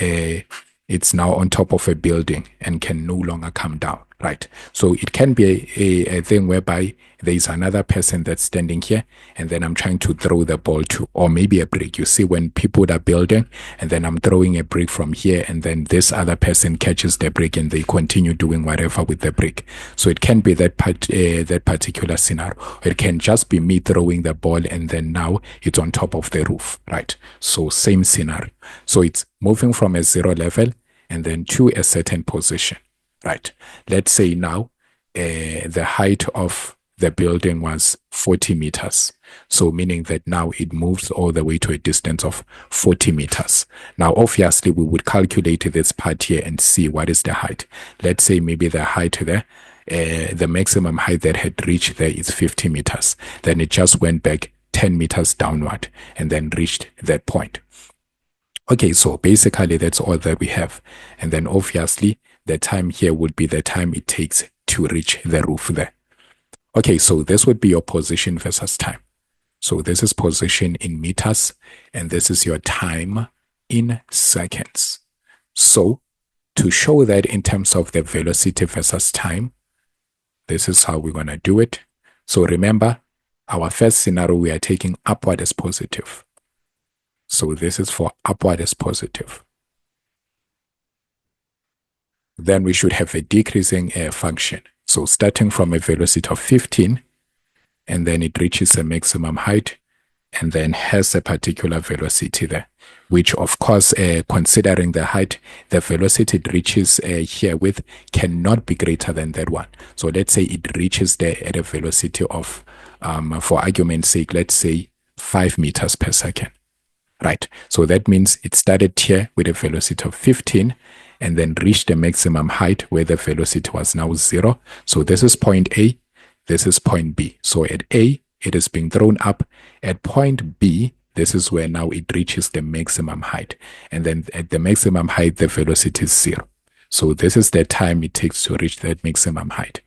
Speaker 1: it's now on top of a building and can no longer come down, right? So it can be a thing whereby there is another person that's standing here, and then I'm trying to throw the ball to, or maybe a brick. You see when people are building, and then I'm throwing a brick from here, and then this other person catches the brick, and they continue doing whatever with the brick. So it can be that particular scenario. It can just be me throwing the ball, and then now it's on top of the roof, right? So same scenario. So it's moving from a 0 level and then to a certain position, right? Let's say now the height of the building was 40 meters. So meaning that now it moves all the way to a distance of 40 meters. Now, obviously, we would calculate this part here and see what is the height. Let's say maybe the height there, the maximum height that had reached there is 50 meters. Then it just went back 10 meters downward and then reached that point. Okay, so basically that's all that we have. And then obviously the time here would be the time it takes to reach the roof there. Okay, so this would be your position versus time. So this is position in meters, and this is your time in seconds. So to show that in terms of the velocity versus time, this is how we're going to do it. So remember, our first scenario, we are taking upward as positive. So this is for upward as positive. Then we should have a decreasing function. So starting from a velocity of 15, and then it reaches a maximum height, and then has a particular velocity there, which of course, considering the height, the velocity it reaches here with cannot be greater than that one. So let's say it reaches there at a velocity of, for argument's sake, let's say 5 meters per second. right? So that means it started here with a velocity of 15 and then reached the maximum height where the velocity was now 0. So this is point A, this is point B. So at A, it is being thrown up. At point B, this is where now it reaches the maximum height. And then at the maximum height, the velocity is 0. So this is the time it takes to reach that maximum height.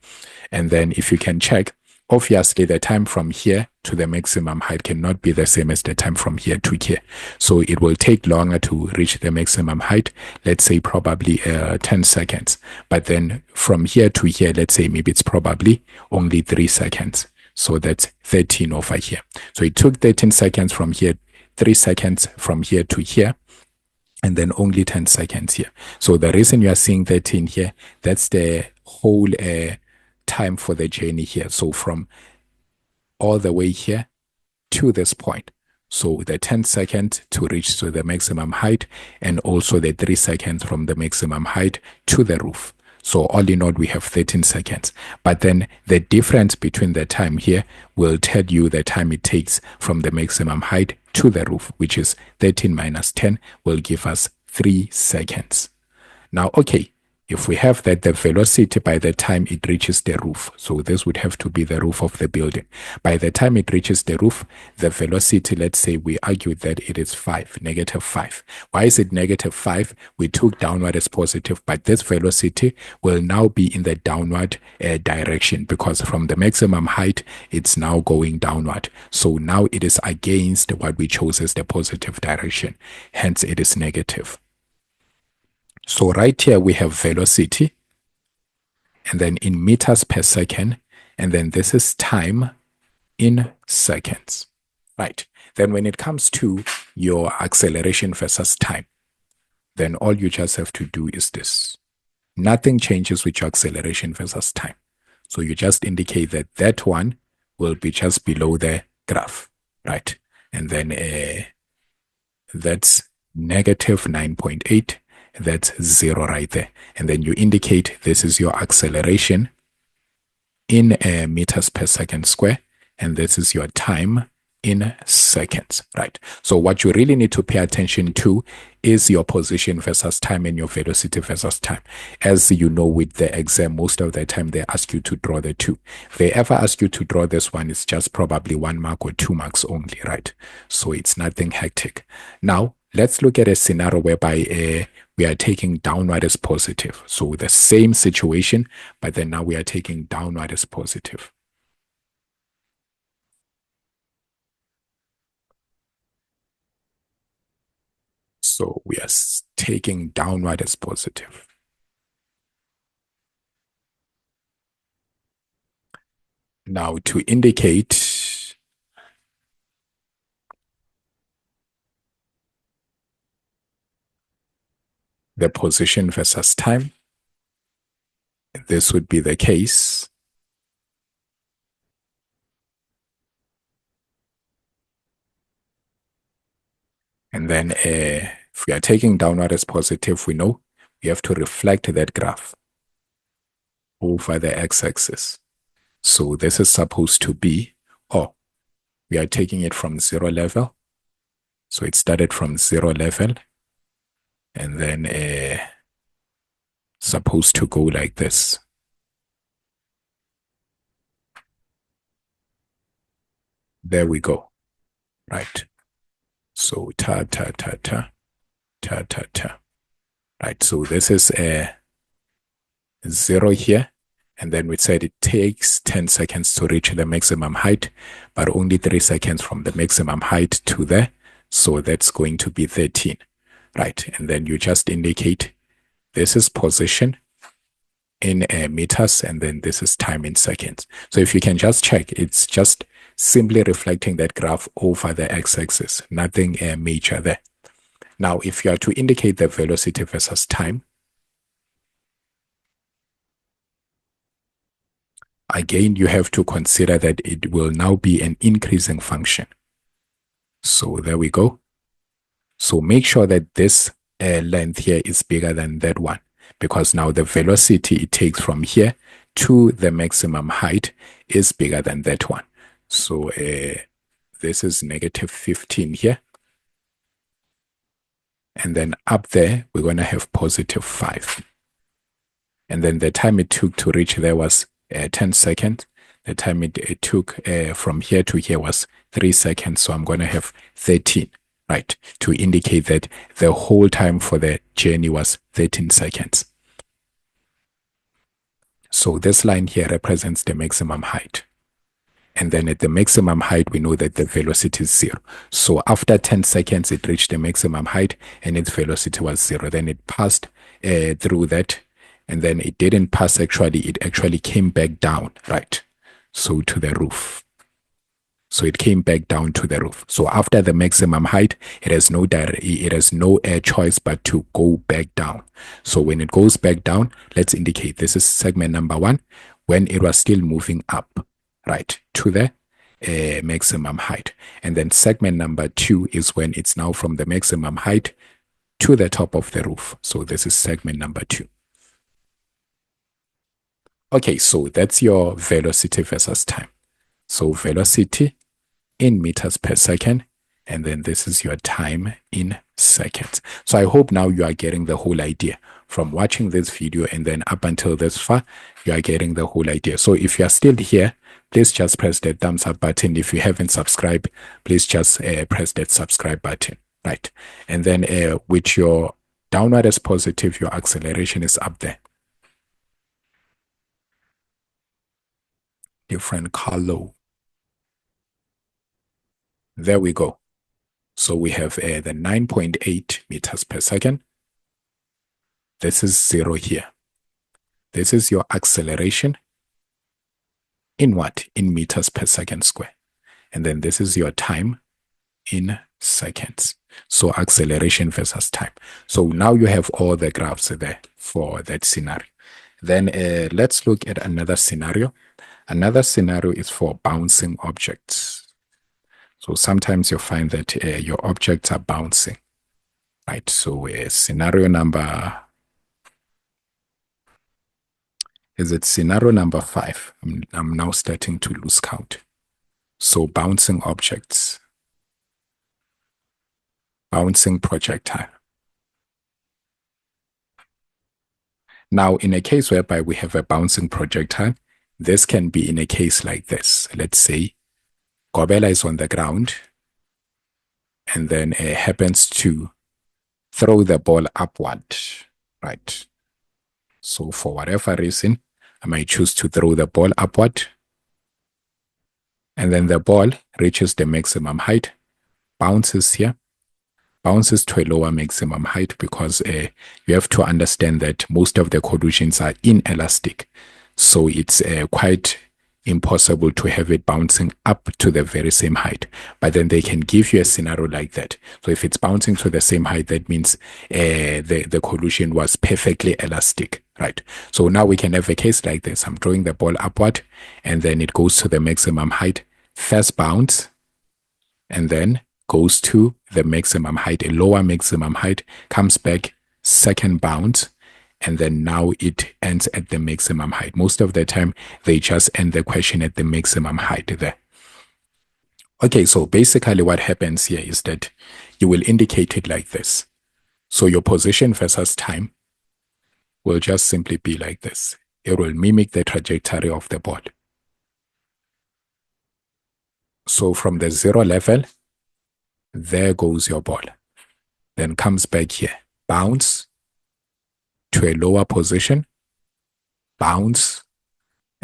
Speaker 1: And then if you can check, obviously the time from here to the maximum height cannot be the same as the time from here to here. So it will take longer to reach the maximum height, let's say probably 10 seconds. But then from here to here, let's say maybe it's probably only 3 seconds. So that's 13 over here. So it took 13 seconds from here, 3 seconds from here to here, and then only 10 seconds here. So the reason you are seeing 13 here, that's the whole time for the journey here. So from all the way here to this point. So the 10 seconds to reach to the maximum height, and also the 3 seconds from the maximum height to the roof. So all in all, we have 13 seconds. But then the difference between the time here will tell you the time it takes from the maximum height to the roof, which is 13 minus 10 will give us 3 seconds. Now, okay, if we have that the velocity by the time it reaches the roof, so this would have to be the roof of the building. By the time it reaches the roof, the velocity, let's say we argued that it is 5, -5. Why is it -5? We took downward as positive, but this velocity will now be in the downward direction, because from the maximum height, it's now going downward. So now it is against what we chose as the positive direction. Hence, it is negative. So right here we have velocity, and then in meters per second, and then this is time in seconds, right? Then when it comes to your acceleration versus time, then all you just have to do is this. Nothing changes with your acceleration versus time. So you just indicate that that one will be just below the graph, right? And then that's negative 9.8. That's 0 right there. And then you indicate this is your acceleration in meters per second square, and this is your time in seconds, right? So what you really need to pay attention to is your position versus time and your velocity versus time. As you know, with the exam, most of the time they ask you to draw the two. If they ever ask you to draw this one, it's just probably 1 mark or 2 marks only, right? So it's nothing hectic. Now, let's look at a scenario whereby we are taking downward as positive. So the same situation, but then now we are taking downward as positive. So we are taking downward as positive. Now to indicate the position versus time, this would be the case. And then if we are taking downward as positive, we know we have to reflect that graph over the x-axis. So this is supposed to be, we are taking it from 0 level. So it started from 0 level, and then supposed to go like this. There we go, right? So ta, ta, ta, ta, ta, ta, ta. Right, so this is 0 here. And then we said it takes 10 seconds to reach the maximum height, but only 3 seconds from the maximum height to there. So that's going to be 13, right? And then you just indicate this is position in meters, and then this is time in seconds. So if you can just check, it's just simply reflecting that graph over the x-axis, nothing major there. Now, if you are to indicate the velocity versus time, again, you have to consider that it will now be an increasing function. So there we go. So make sure that this length here is bigger than that one, because now the velocity it takes from here to the maximum height is bigger than that one. So this is negative 15 here. And then up there, we're going to have positive 5. And then the time it took to reach there was 10 seconds. The time it took from here to here was 3 seconds. So I'm going to have 13, right? To indicate that the whole time for the journey was 13 seconds. So this line here represents the maximum height. And then at the maximum height, we know that the velocity is 0. So after 10 seconds, it reached the maximum height and its velocity was 0. Then it passed through that. And then it didn't pass actually. It actually came back down, right? So to the roof. So it came back down to the roof. So after the maximum height, it has no choice but to go back down. So when it goes back down, let's indicate this is segment number 1 when it was still moving up, right, to the maximum height. And then segment number 2 is when it's now from the maximum height to the top of the roof. So this is segment number 2. Okay, so that's your velocity versus time. So velocity in meters per second, and then this is your time in seconds. So I hope now you are getting the whole idea. From watching this video and then up until this far, you are getting the whole idea. So if you are still here, please just press the thumbs up button. If you haven't subscribed, please just press that subscribe button, right? And then with your downward as positive, your acceleration is up there. Different color. There we go. So we have the 9.8 meters per second. This is 0 here. This is your acceleration in what? In meters per second square. And then this is your time in seconds. So acceleration versus time. So now you have all the graphs there for that scenario. Then let's look at another scenario. Another scenario is for bouncing objects. So sometimes you find that your objects are bouncing, right? So scenario number, is it scenario number 5? I'm now starting to lose count. So bouncing objects, bouncing projectile. Now, in a case whereby we have a bouncing projectile, this can be in a case like this. Let's say Gobela is on the ground and then happens to throw the ball upward, right? So for whatever reason, I might choose to throw the ball upward, and then the ball reaches the maximum height, bounces here, bounces to a lower maximum height, because you have to understand that most of the collisions are inelastic. So it's quite impossible to have it bouncing up to the very same height. But then they can give you a scenario like that. So if it's bouncing to the same height, that means the collision was perfectly elastic, right? So now we can have a case like this. I'm throwing the ball upward, and then it goes to the maximum height, first bounce, and then goes to the maximum height, a lower maximum height, comes back, second bounce, and then now it ends at the maximum height. Most of the time, they just end the question at the maximum height there. Okay, so basically what happens here is that you will indicate it like this. So your position versus time will just simply be like this. It will mimic the trajectory of the ball. So from the 0 level, there goes your ball. Then comes back here, bounce to a lower position, bounce,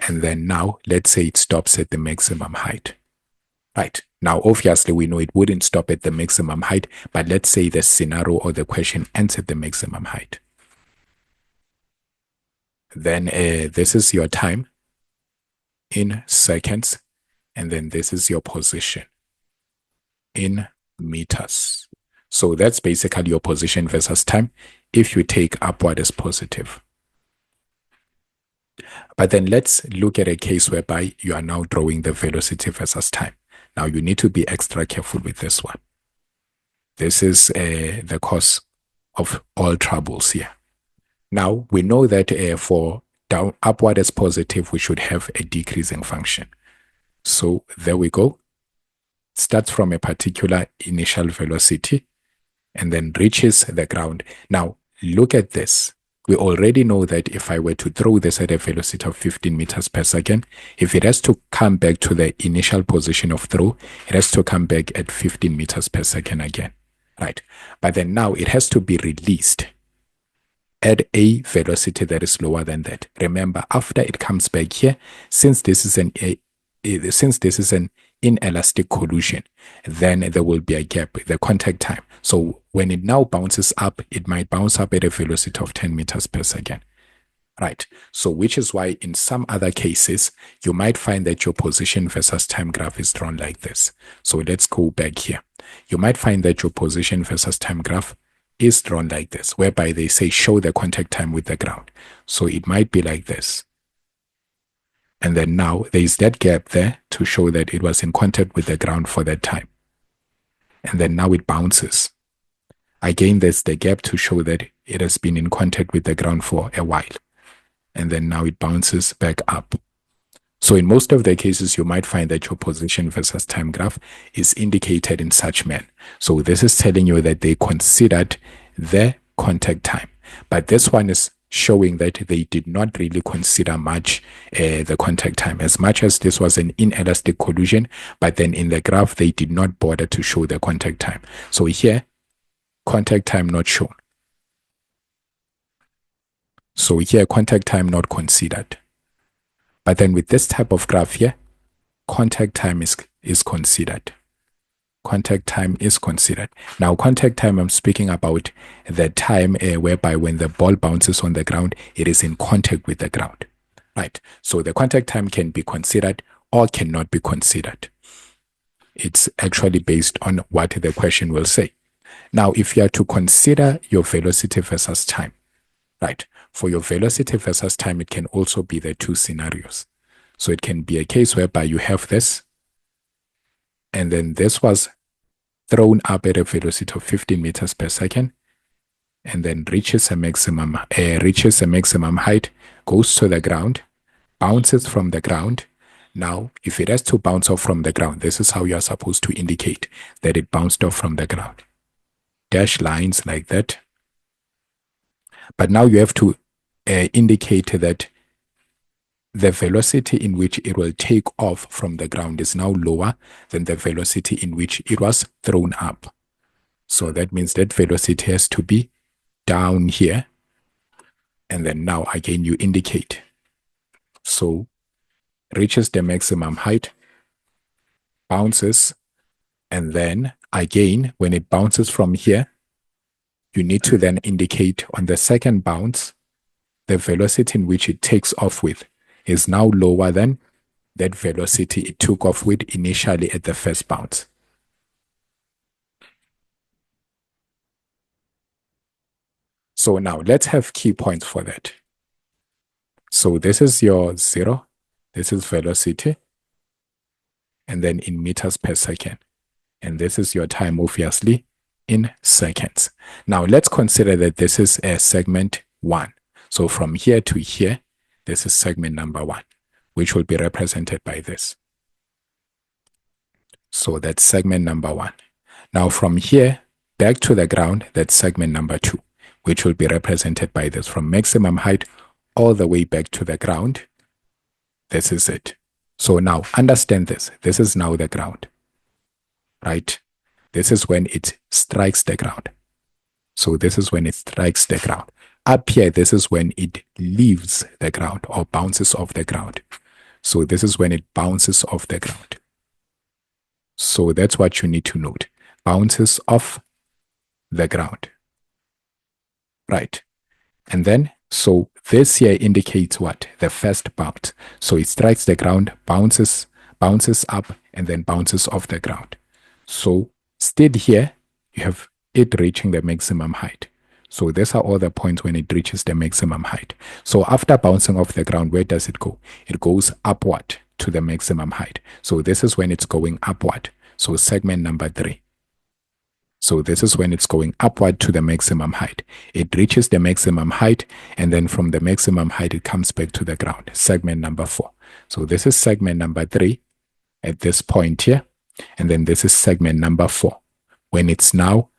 Speaker 1: and then now let's say it stops at the maximum height. Right. Now, obviously, we know it wouldn't stop at the maximum height, but let's say the scenario or the question ends at the maximum height. Then this is your time in seconds, and then this is your position in meters. So that's basically your position versus time if you take upward as positive. But then let's look at a case whereby you are now drawing the velocity versus time. Now you need to be extra careful with this one. This is the cause of all troubles here. Now we know that for upward as positive, we should have a decreasing function. So there we go. Starts from a particular initial velocity, and then reaches the ground. Now, look at this. We already know that if I were to throw this at a velocity of 15 meters per second, if it has to come back to the initial position of throw, it has to come back at 15 meters per second again, right? But then now it has to be released at a velocity that is lower than that. Remember, after it comes back here, since this is an inelastic collision, then there will be a gap, the contact time. So when it now bounces up, it might bounce up at a velocity of 10 meters per second. Right. So which is why in some other cases, you might find that your position versus time graph is drawn like this. So let's go back here. You might find that your position versus time graph is drawn like this, whereby they say show the contact time with the ground. So it might be like this. And then now there is that gap there to show that it was in contact with the ground for that time. And then now it bounces. Again, there's the gap to show that it has been in contact with the ground for a while. And then now it bounces back up. So in most of the cases, you might find that your position versus time graph is indicated in such manner. So this is telling you that they considered the contact time. But this one is showing that they did not really consider much the contact time, as much as this was an inelastic collision, but then in the graph, they did not bother to show the contact time. So here, contact time not shown. So here, contact time not considered. But then with this type of graph here, contact time is considered. Contact time is considered. Now, contact time, I'm speaking about the time whereby when the ball bounces on the ground, it is in contact with the ground. Right. So the contact time can be considered or cannot be considered. It's actually based on what the question will say. Now, if you are to consider your velocity versus time, right? For your velocity versus time, it can also be the two scenarios. So it can be a case whereby you have this, and then this was thrown up at a velocity of 15 meters per second, and then reaches a maximum height, goes to the ground, bounces from the ground. Now, if it has to bounce off from the ground, this is how you are supposed to indicate that it bounced off from the ground. Dash lines like that. But now you have to indicate that the velocity in which it will take off from the ground is now lower than the velocity in which it was thrown up. So that means that velocity has to be down here. And then now again you indicate. So reaches the maximum height, bounces, and then again when it bounces from here, you need to then indicate on the second bounce, the velocity in which it takes off with is now lower than that velocity it took off with initially at the first bounce. So now let's have key points for that. So this is your 0, this is velocity, and then in meters per second. And this is your time, obviously, in seconds. Now let's consider that this is a segment 1. So from here to here, this is segment number 1, which will be represented by this. So that's segment number 1. Now from here back to the ground, that's segment number 2, which will be represented by this. From maximum height all the way back to the ground, this is it. So now understand this. This is now the ground, right? This is when it strikes the ground. So this is when it strikes the ground. Up here, this is when it leaves the ground or bounces off the ground. So this is when it bounces off the ground. So that's what you need to note. Bounces off the ground. Right. And then, so this here indicates what? The first bounce. So it strikes the ground, bounces up, and then bounces off the ground. So still here, you have it reaching the maximum height. So these are all the points when it reaches the maximum height. So after bouncing off the ground, where does it go? It goes upward to the maximum height. So this is when it's going upward. So segment number 3. So this is when it's going upward to the maximum height. It reaches the maximum height, and then from the maximum height, it comes back to the ground. Segment number 4. So this is segment number 3 at this point here. And then this is segment number 4, when it's now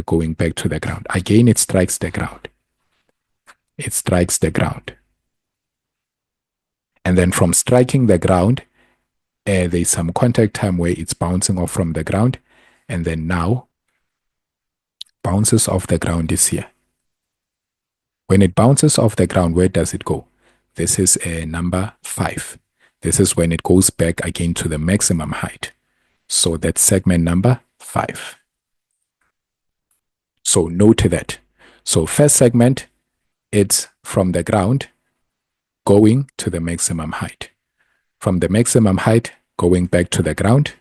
Speaker 1: going back to the ground. Again, it strikes the ground. It strikes the ground. And then from striking the ground, there's some contact time where it's bouncing off from the ground. And then now, bounces off the ground is here. When it bounces off the ground, where does it go? This is number 5. This is when it goes back again to the maximum height. So that's segment number 5. So note that. So first segment, it's from the ground going to the maximum height. From the maximum height, going back to the ground.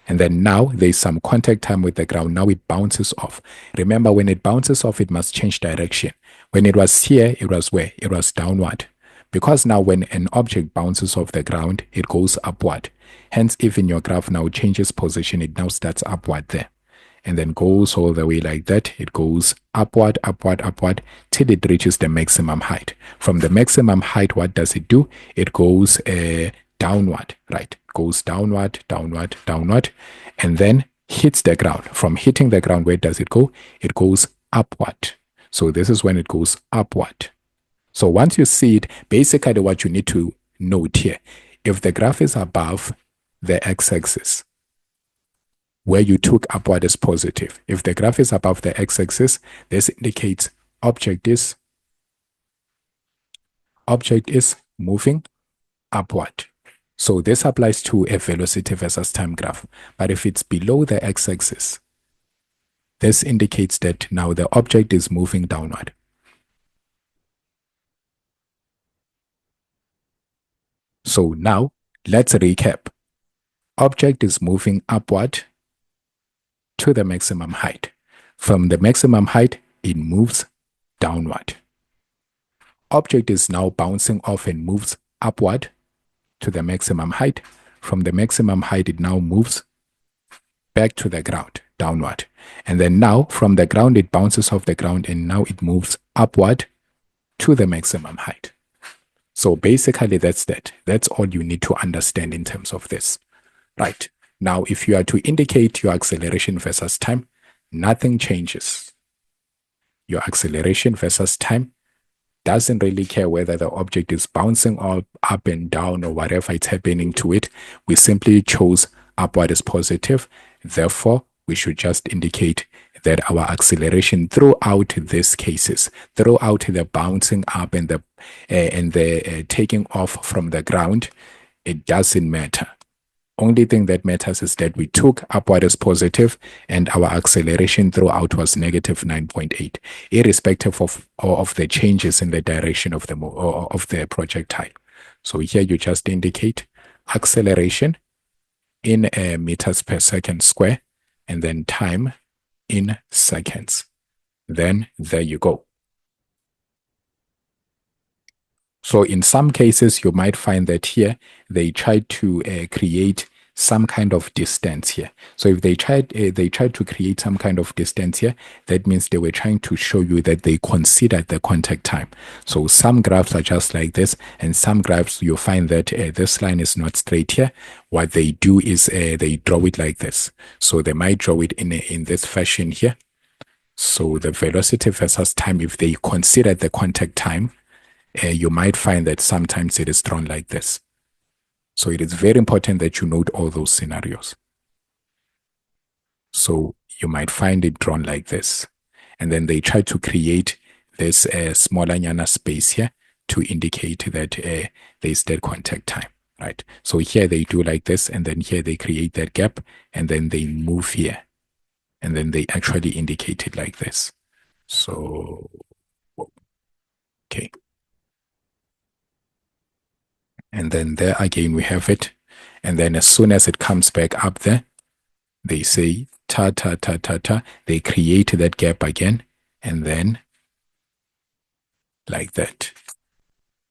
Speaker 1: And then now there's some contact time with the ground. Now it bounces off. Remember, when it bounces off, it must change direction. When it was here, it was where? It was downward. Because now when an object bounces off the ground, it goes upward. Hence, if in your graph now changes position, it now starts upward there. And then goes all the way like that. It goes upward, upward, upward, till it reaches the maximum height. From the maximum height, what does it do? It goes downward, right? Goes downward, downward, downward, and then hits the ground. From hitting the ground, where does it go? It goes upward. So this is when it goes upward. So once you see it, basically what you need to note here, if the graph is above the x-axis, where you took upward as positive, if the graph is above the x-axis, this indicates object is moving upward. So this applies to a velocity versus time graph. But if it's below the x-axis, this indicates that now the object is moving downward. So now let's recap. Object is moving upward to the maximum height. From the maximum height, it moves downward. Object is now bouncing off and moves upward to the maximum height. From the maximum height, it now moves back to the ground, downward. And then now, from the ground, it bounces off the ground, and now it moves upward to the maximum height. So basically, that's that. That's all you need to understand in terms of this. Right. Now, if you are to indicate your acceleration versus time, nothing changes. Your acceleration versus time doesn't really care whether the object is bouncing up and down or whatever it's happening to it. We simply chose upward as positive. Therefore, we should just indicate that our acceleration throughout these cases, throughout the bouncing up and the taking off from the ground, it doesn't matter. Only thing that matters is that we took upward as positive and our acceleration throughout was negative 9.8, irrespective of the changes in the direction of the projectile. So here you just indicate acceleration in meters per second square and then time in seconds. Then there you go. So in some cases, you might find that here they try to create some kind of distance here. So if they tried to create some kind of distance here, that means they were trying to show you that they considered the contact time. So some graphs are just like this, and some graphs you find that this line is not straight here. What they do is they draw it like this. So they might draw it in this fashion here. So the velocity versus time, if they consider the contact time, you might find that sometimes it is drawn like this. So it is very important that you note all those scenarios. So you might find it drawn like this. And then they try to create this smaller nyana space here to indicate that there is that contact time, right? So here they do like this, and then here they create that gap, and then they move here. And then they actually indicate it like this. So, okay. And then there again, we have it. And then as soon as it comes back up there, they say ta, ta, ta, ta, ta. They create that gap again. And then like that.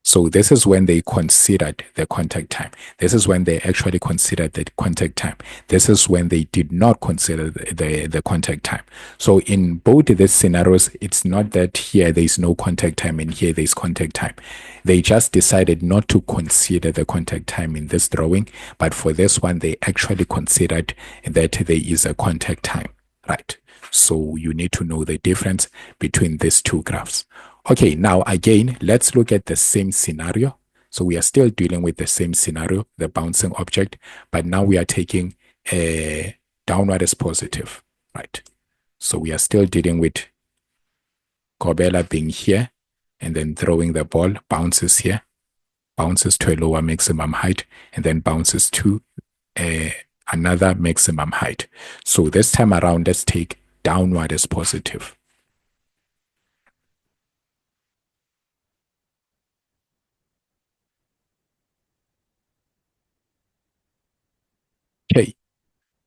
Speaker 1: So this is when they considered the contact time. This is when they actually considered the contact time. This is when they did not consider the contact time. So in both of these scenarios, it's not that here there's no contact time and here there's contact time. They just decided not to consider the contact time in this drawing, but for this one, they actually considered that there is a contact time, right? So you need to know the difference between these two graphs. Okay, now again, let's look at the same scenario. So we are still dealing with the same scenario, the bouncing object, but now we are taking a downward as positive, right? So we are still dealing with Kobela being here and then throwing the ball, bounces here, bounces to a lower maximum height, and then bounces to another maximum height. So this time around, let's take downward as positive. Okay,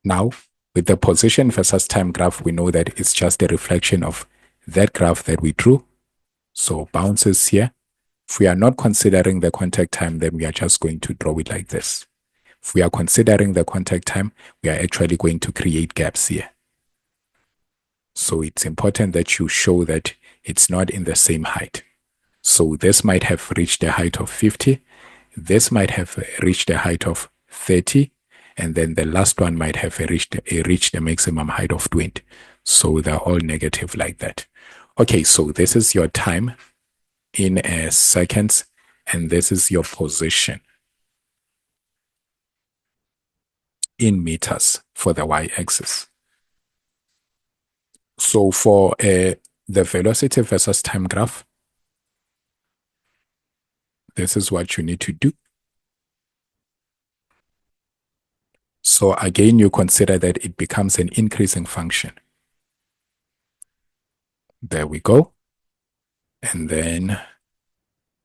Speaker 1: now with the position versus time graph, we know that it's just a reflection of that graph that we drew. So bounces here. If we are not considering the contact time, then we are just going to draw it like this. If we are considering the contact time, we are actually going to create gaps here. So it's important that you show that it's not in the same height. So this might have reached a height of 50. This might have reached a height of 30. And then the last one might have reached a maximum height of 20. So they're all negative like that. Okay, so this is your time in seconds, and this is your position in meters for the y-axis. So for the velocity versus time graph, this is what you need to do. So again, you consider that it becomes an increasing function. There we go. And then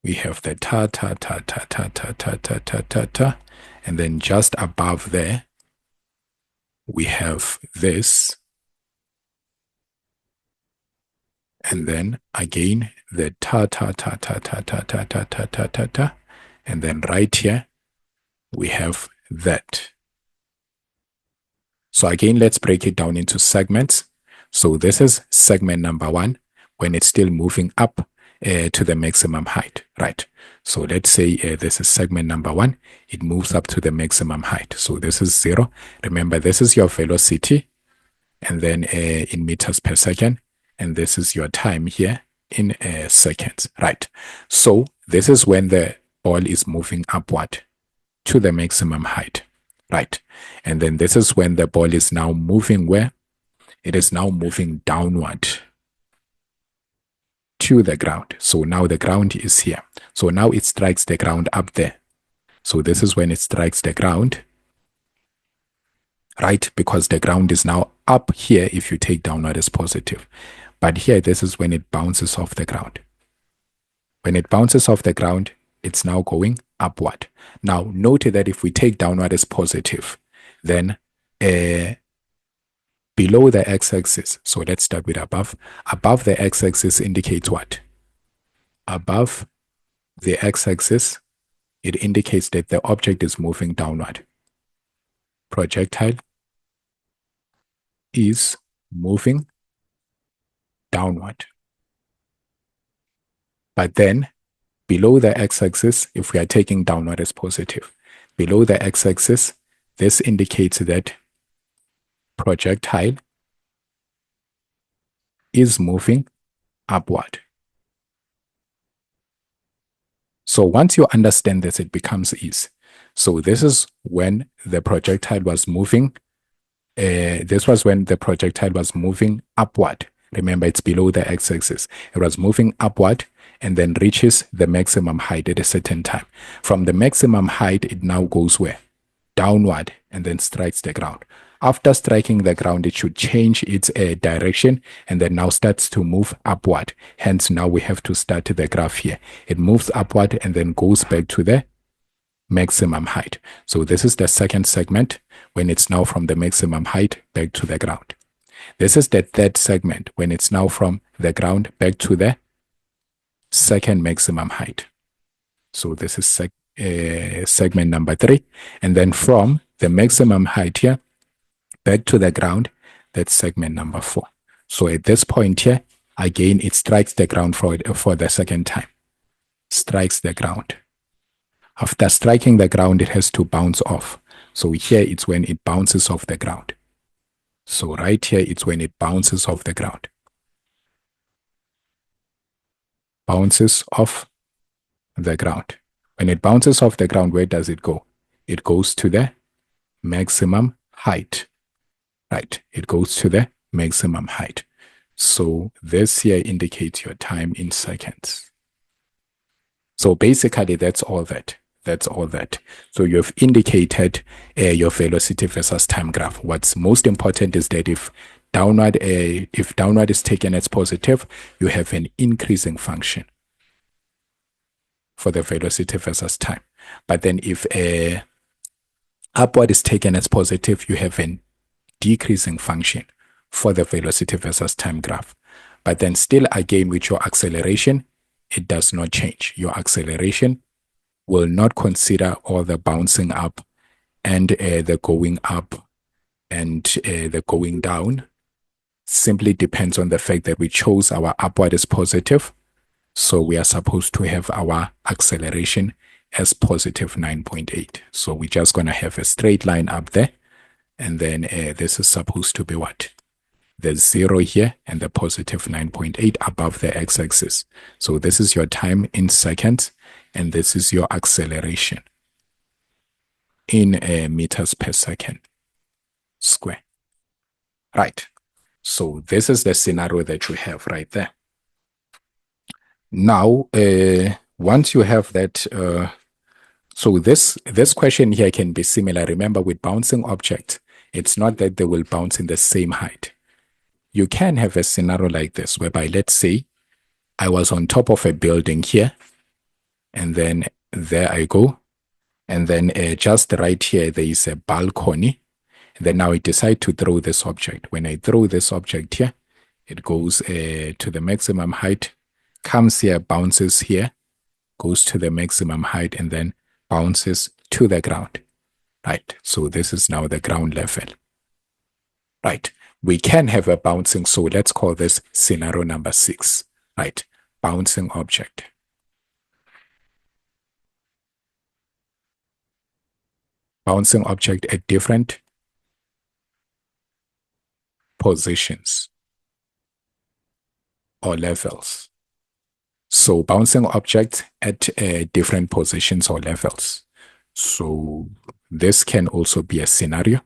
Speaker 1: we have the ta, ta, ta, ta, ta, ta, ta, ta, ta, ta, ta. And then just above there, we have this. And then again, the ta, ta, ta, ta, ta, ta, ta, ta, ta, ta, ta, ta. And then right here, we have that. So again, let's break it down into segments. So this is segment number 1 when it's still moving up to the maximum height, right? So let's say this is segment number 1. It moves up to the maximum height. So this is 0. Remember, this is your velocity, and then in meters per second. And this is your time here in seconds, right? So this is when the ball is moving upward to the maximum height, right? And then this is when the ball is now moving where? It is now moving downward to the ground. So now the ground is here. So now it strikes the ground up there. So this is when it strikes the ground, right? Because the ground is now up here if you take downward as positive. But here, this is when it bounces off the ground. When it bounces off the ground, it's now going upward. Now, note that if we take downward as positive, then below the x-axis, so let's start with above. Above the x-axis indicates what? Above the x-axis, it indicates that the object is moving downward. Projectile is moving downward. But then below the x-axis, if we are taking downward as positive, below the x-axis, this indicates that projectile is moving upward. So once you understand this, it becomes easy. So this is when the projectile was moving. This was when the projectile was moving upward. Remember, it's below the x-axis. It was moving upward and then reaches the maximum height at a certain time. From the maximum height, it now goes where? Downward, and then strikes the ground. After striking the ground, it should change its direction and then now starts to move upward. Hence, now we have to start the graph here. It moves upward and then goes back to the maximum height. So this is the second segment when it's now from the maximum height back to the ground. This is the third segment when it's now from the ground back to the second maximum height. So this is segment number 3. And then from the maximum height here back to the ground, that's segment number 4. So at this point here, again, it strikes the ground for the second time. Strikes the ground. After striking the ground, it has to bounce off. So here it's when it bounces off the ground. So right here, it's when it bounces off the ground. Bounces off the ground. When it bounces off the ground, where does it go? It goes to the maximum height. Right. It goes to the maximum height. So this here indicates your time in seconds. So basically, that's all that. That's all that. So you've indicated your velocity versus time graph. What's most important is that if downward is taken as positive, you have an increasing function for the velocity versus time. But then if upward is taken as positive, you have an decreasing function for the velocity versus time graph. But then still again with your acceleration, it does not change. Your acceleration will not consider all the bouncing up and the going up and the going down. Simply depends on the fact that we chose our upward as positive. So we are supposed to have our acceleration as positive 9.8. So we're just going to have a straight line up there. And then this is supposed to be what? The 0 here and the positive 9.8 above the x-axis. So this is your time in seconds, and this is your acceleration in meters per second square. Right. So this is the scenario that you have right there. Now, once you have that, so this question here can be similar. Remember, with bouncing objects, it's not that they will bounce in the same height. You can have a scenario like this, whereby, let's say, I was on top of a building here, and then there I go, and then just right here, there is a balcony. And then now I decide to throw this object. When I throw this object here, it goes to the maximum height, comes here, bounces here, goes to the maximum height, and then bounces to the ground. Right, so this is now the ground level. Right, we can have a bouncing, so let's call this scenario number 6. Right, bouncing object. Bouncing object at different positions or levels. So bouncing objects at different positions or levels. So this can also be a scenario.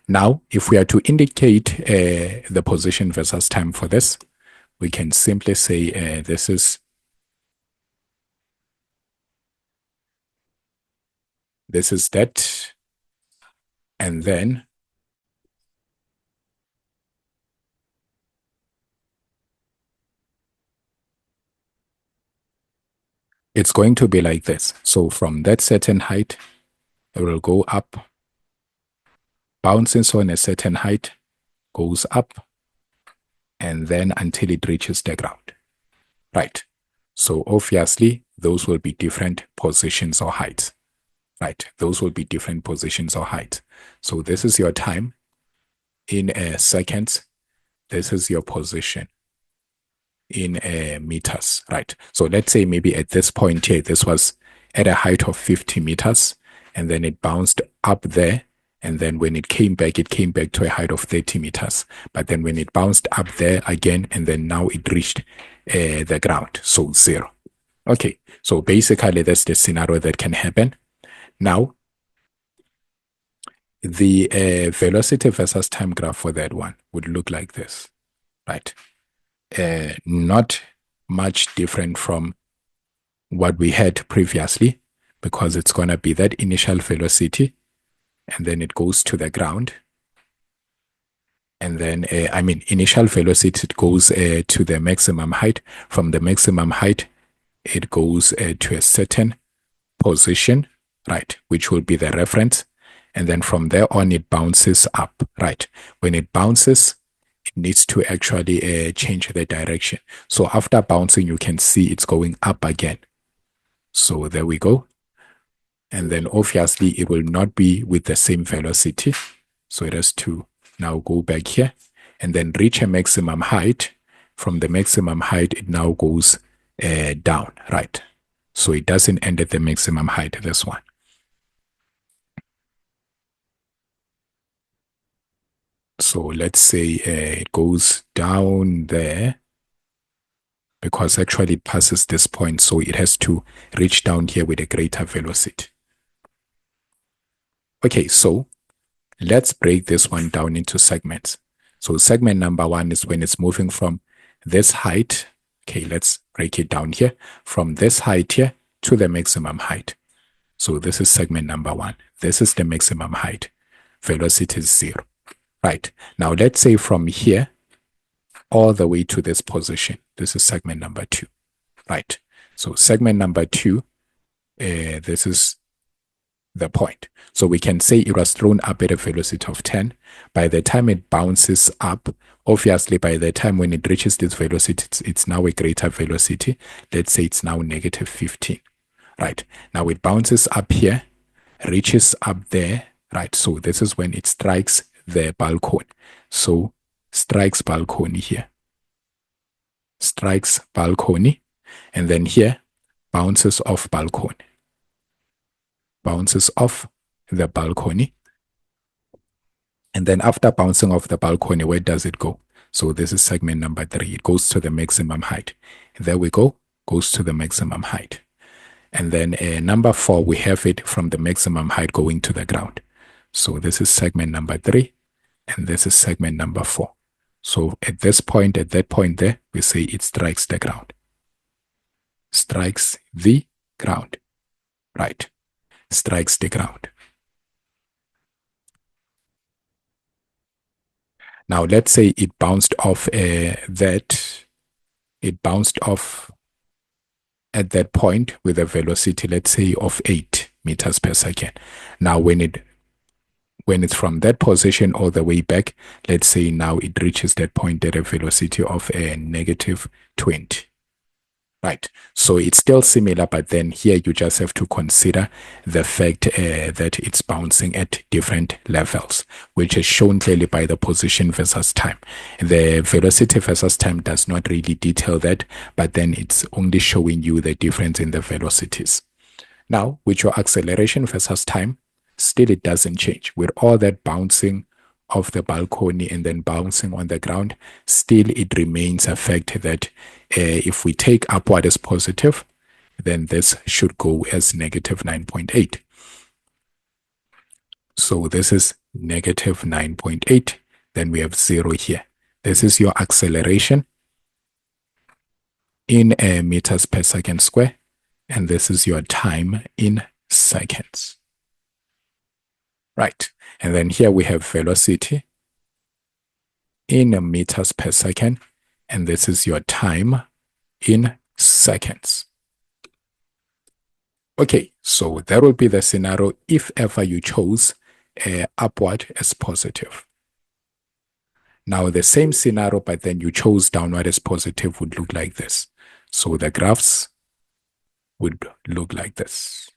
Speaker 1: Now, if we are to indicate the position versus time for this, we can simply say this is that, and then it's going to be like this. So from that certain height, it will go up, bounces on a certain height, goes up, and then until it reaches the ground. Right. So obviously, those will be different positions or heights. Right. Those will be different positions or heights. So this is your time in seconds. This is your position in meters. Right. So let's say maybe at this point here, this was at a height of 50 meters, and then it bounced up there. And then when it came back to a height of 30 meters. But then when it bounced up there again, and then now it reached the ground, so 0. Okay, so basically that's the scenario that can happen. Now, the velocity versus time graph for that one would look like this, right? Not much different from what we had previously, because it's going to be that initial velocity, and then it goes to the ground. And then, initial velocity, it goes to the maximum height. From the maximum height, it goes to a certain position, right, which will be the reference. And then from there on, it bounces up, right? When it bounces, it needs to actually change the direction. So after bouncing, you can see it's going up again. So there we go. And then obviously, it will not be with the same velocity. So it has to now go back here and then reach a maximum height. From the maximum height, it now goes down, right? So it doesn't end at the maximum height, this one. So let's say it goes down there because actually it passes this point. So it has to reach down here with a greater velocity. Okay, so let's break this one down into segments. So segment number one is when it's moving from this height. Okay, let's break it down here. From this height here to the maximum height. So this is segment number one. This is the maximum height. Velocity is 0. Right. Now let's say from here all the way to this position. This is segment number 2. Right. So segment number 2, this is the point. So we can say it was thrown up at a velocity of 10. By the time it bounces up, obviously by the time when it reaches this velocity, it's now a greater velocity. Let's say it's now negative 15. Right. Now it bounces up here, reaches up there. Right. So this is when it strikes the balcony. So strikes balcony here. Strikes balcony. And then here, bounces off balcony. Bounces off the balcony. And then after bouncing off the balcony, where does it go? So this is segment number 3. It goes to the maximum height. There we go. Goes to the maximum height. And then number 4, we have it from the maximum height going to the ground. So this is segment number 3. And this is segment number 4. So at this point, at that point there, we say it strikes the ground. Strikes the ground. Right. Strikes the ground. Now let's say it bounced off it bounced off at that point with a velocity, let's say, of 8 meters per second. Now when it's from that position all the way back, let's say now it reaches that point at a velocity of negative 20. Right. So it's still similar, but then here you just have to consider the fact that it's bouncing at different levels, which is shown clearly by the position versus time. The velocity versus time does not really detail that, but then it's only showing you the difference in the velocities. Now, with your acceleration versus time, still it doesn't change. With all that bouncing off the balcony and then bouncing on the ground, still it remains a fact that if we take upward as positive, then this should go as negative 9.8. So this is negative 9.8. Then we have 0 here. This is your acceleration in meters per second square. And this is your time in seconds. Right. And then here we have velocity in meters per second. And this is your time in seconds. Okay, so that will be the scenario if ever you chose upward as positive. Now the same scenario, but then you chose downward as positive would look like this. So the graphs would look like this.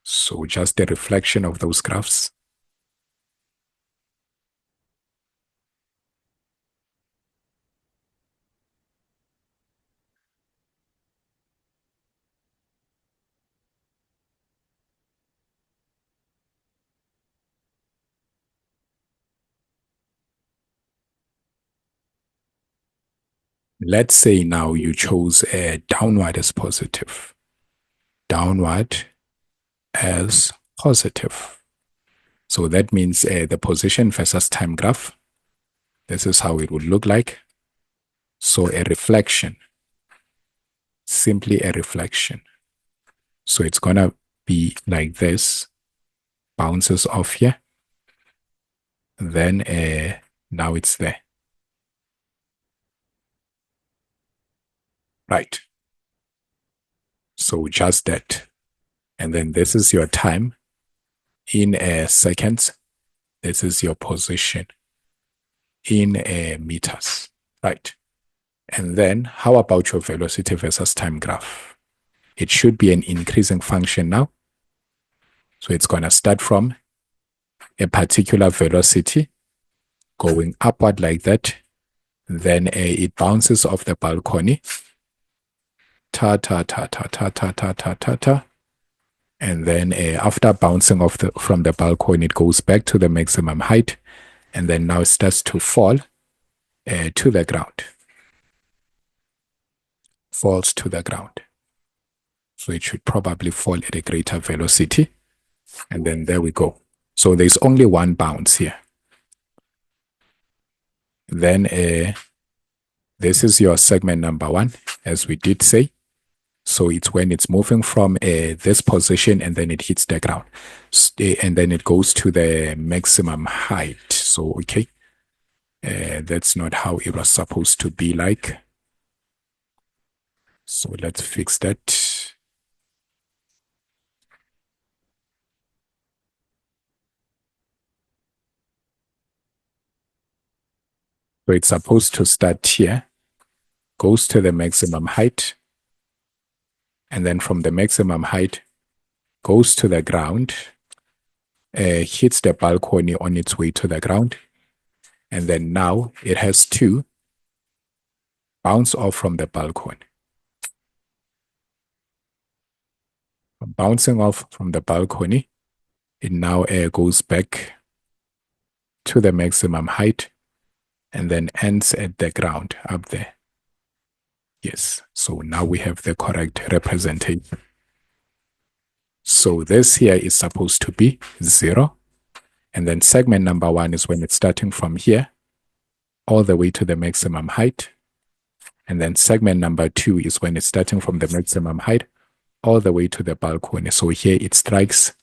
Speaker 1: So just a reflection of those graphs. Let's say now you chose downward as positive. Downward as positive. So that means the position versus time graph. This is how it would look like. So a reflection. Simply a reflection. So it's going to be like this. Bounces off here. Then now it's there. Right. So just that. And then this is your time in seconds. This is your position in meters. Right. And then how about your velocity versus time graph? It should be an increasing function now. So it's going to start from a particular velocity going upward like that. Then it bounces off the balcony. Ta ta ta ta ta ta ta ta ta ta. And then after bouncing off from the balcony, it goes back to the maximum height. and then now it starts to fall to the ground. Falls to the ground. So it should probably fall at a greater velocity. And then there we go. So there's only one bounce here. Then this is your segment number 1, as we did say. So it's when it's moving from this position and then it hits the ground. And then it goes to the maximum height. So, okay, that's not how it was supposed to be like. So let's fix that. So it's supposed to start here, goes to the maximum height, and then from the maximum height, goes to the ground, hits the balcony on its way to the ground, and then now it has to bounce off from the balcony. Bouncing off from the balcony, it now goes back to the maximum height and then ends at the ground up there. Yes, so now we have the correct representation. So this here is supposed to be 0. And then segment number 1 is when it's starting from here all the way to the maximum height. And then segment number 2 is when it's starting from the maximum height all the way to the balcony. So here it strikes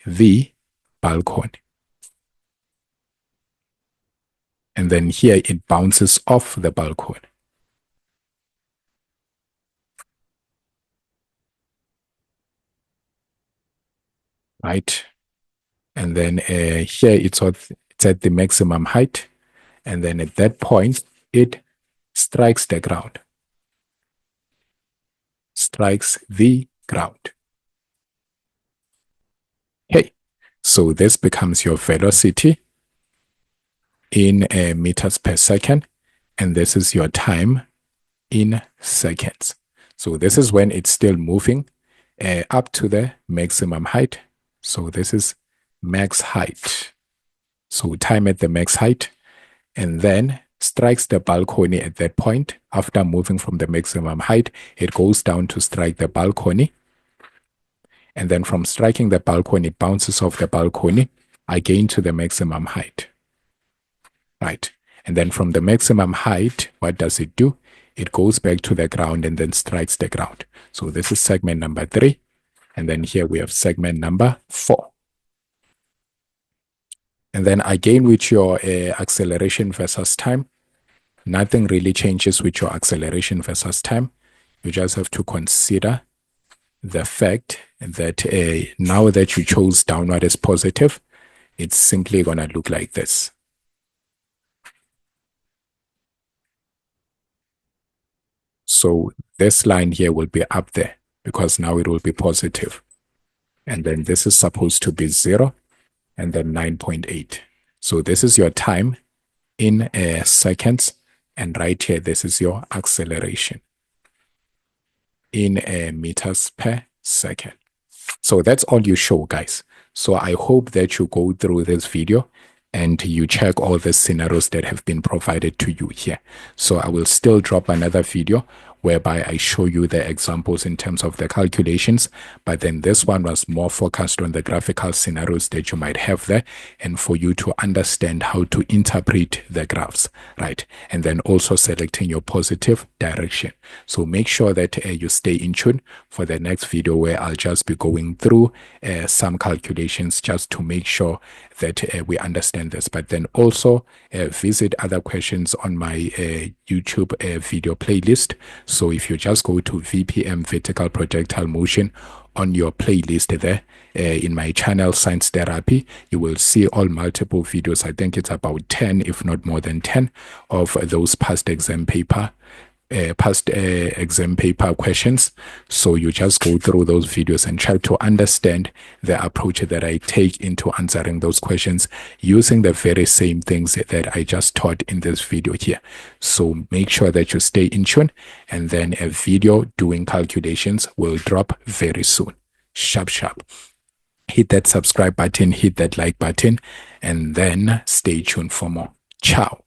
Speaker 1: the balcony. And then here it bounces off the balcony. Right? And then here it's at the maximum height. And then at that point, it strikes the ground. Strikes the ground. Okay, so this becomes your velocity in meters per second, and this is your time in seconds. So this is when it's still moving up to the maximum height. So this is max height. So time at the max height, and then strikes the balcony at that point. After moving from the maximum height, it goes down to strike the balcony. And then from striking the balcony, it bounces off the balcony again to the maximum height. Right. And then from the maximum height, what does it do? It goes back to the ground and then strikes the ground. So this is segment number 3. And then here we have segment number 4. And then again with your acceleration versus time, nothing really changes with your acceleration versus time. You just have to consider the fact that now that you chose downward as positive, it's simply going to look like this. So this line here will be up there because now it will be positive. And then this is supposed to be 0 and then 9.8. So this is your time in seconds. And right here, this is your acceleration in meters per second. So that's all you show, guys. So I hope that you go through this video and you check all the scenarios that have been provided to you here. So I will still drop another video whereby I show you the examples in terms of the calculations, but then this one was more focused on the graphical scenarios that you might have there and for you to understand how to interpret the graphs, right? And then also selecting your positive direction. So make sure that you stay in tune for the next video where I'll just be going through some calculations just to make sure that we understand this. But then also visit other questions on my YouTube video playlist. So if you just go to VPM Vertical Projectile Motion on your playlist there in my channel Science Therapy, you will see all multiple videos. I think it's about 10, if not more than 10 of those past exam paper questions. So you just go through those videos and try to understand the approach that I take into answering those questions using the very same things that I just taught in this video here. So make sure that you stay in tune, and then a video doing calculations will drop very soon. Sharp, sharp. hit that subscribe button, hit that like button, and then stay tuned for more. Ciao.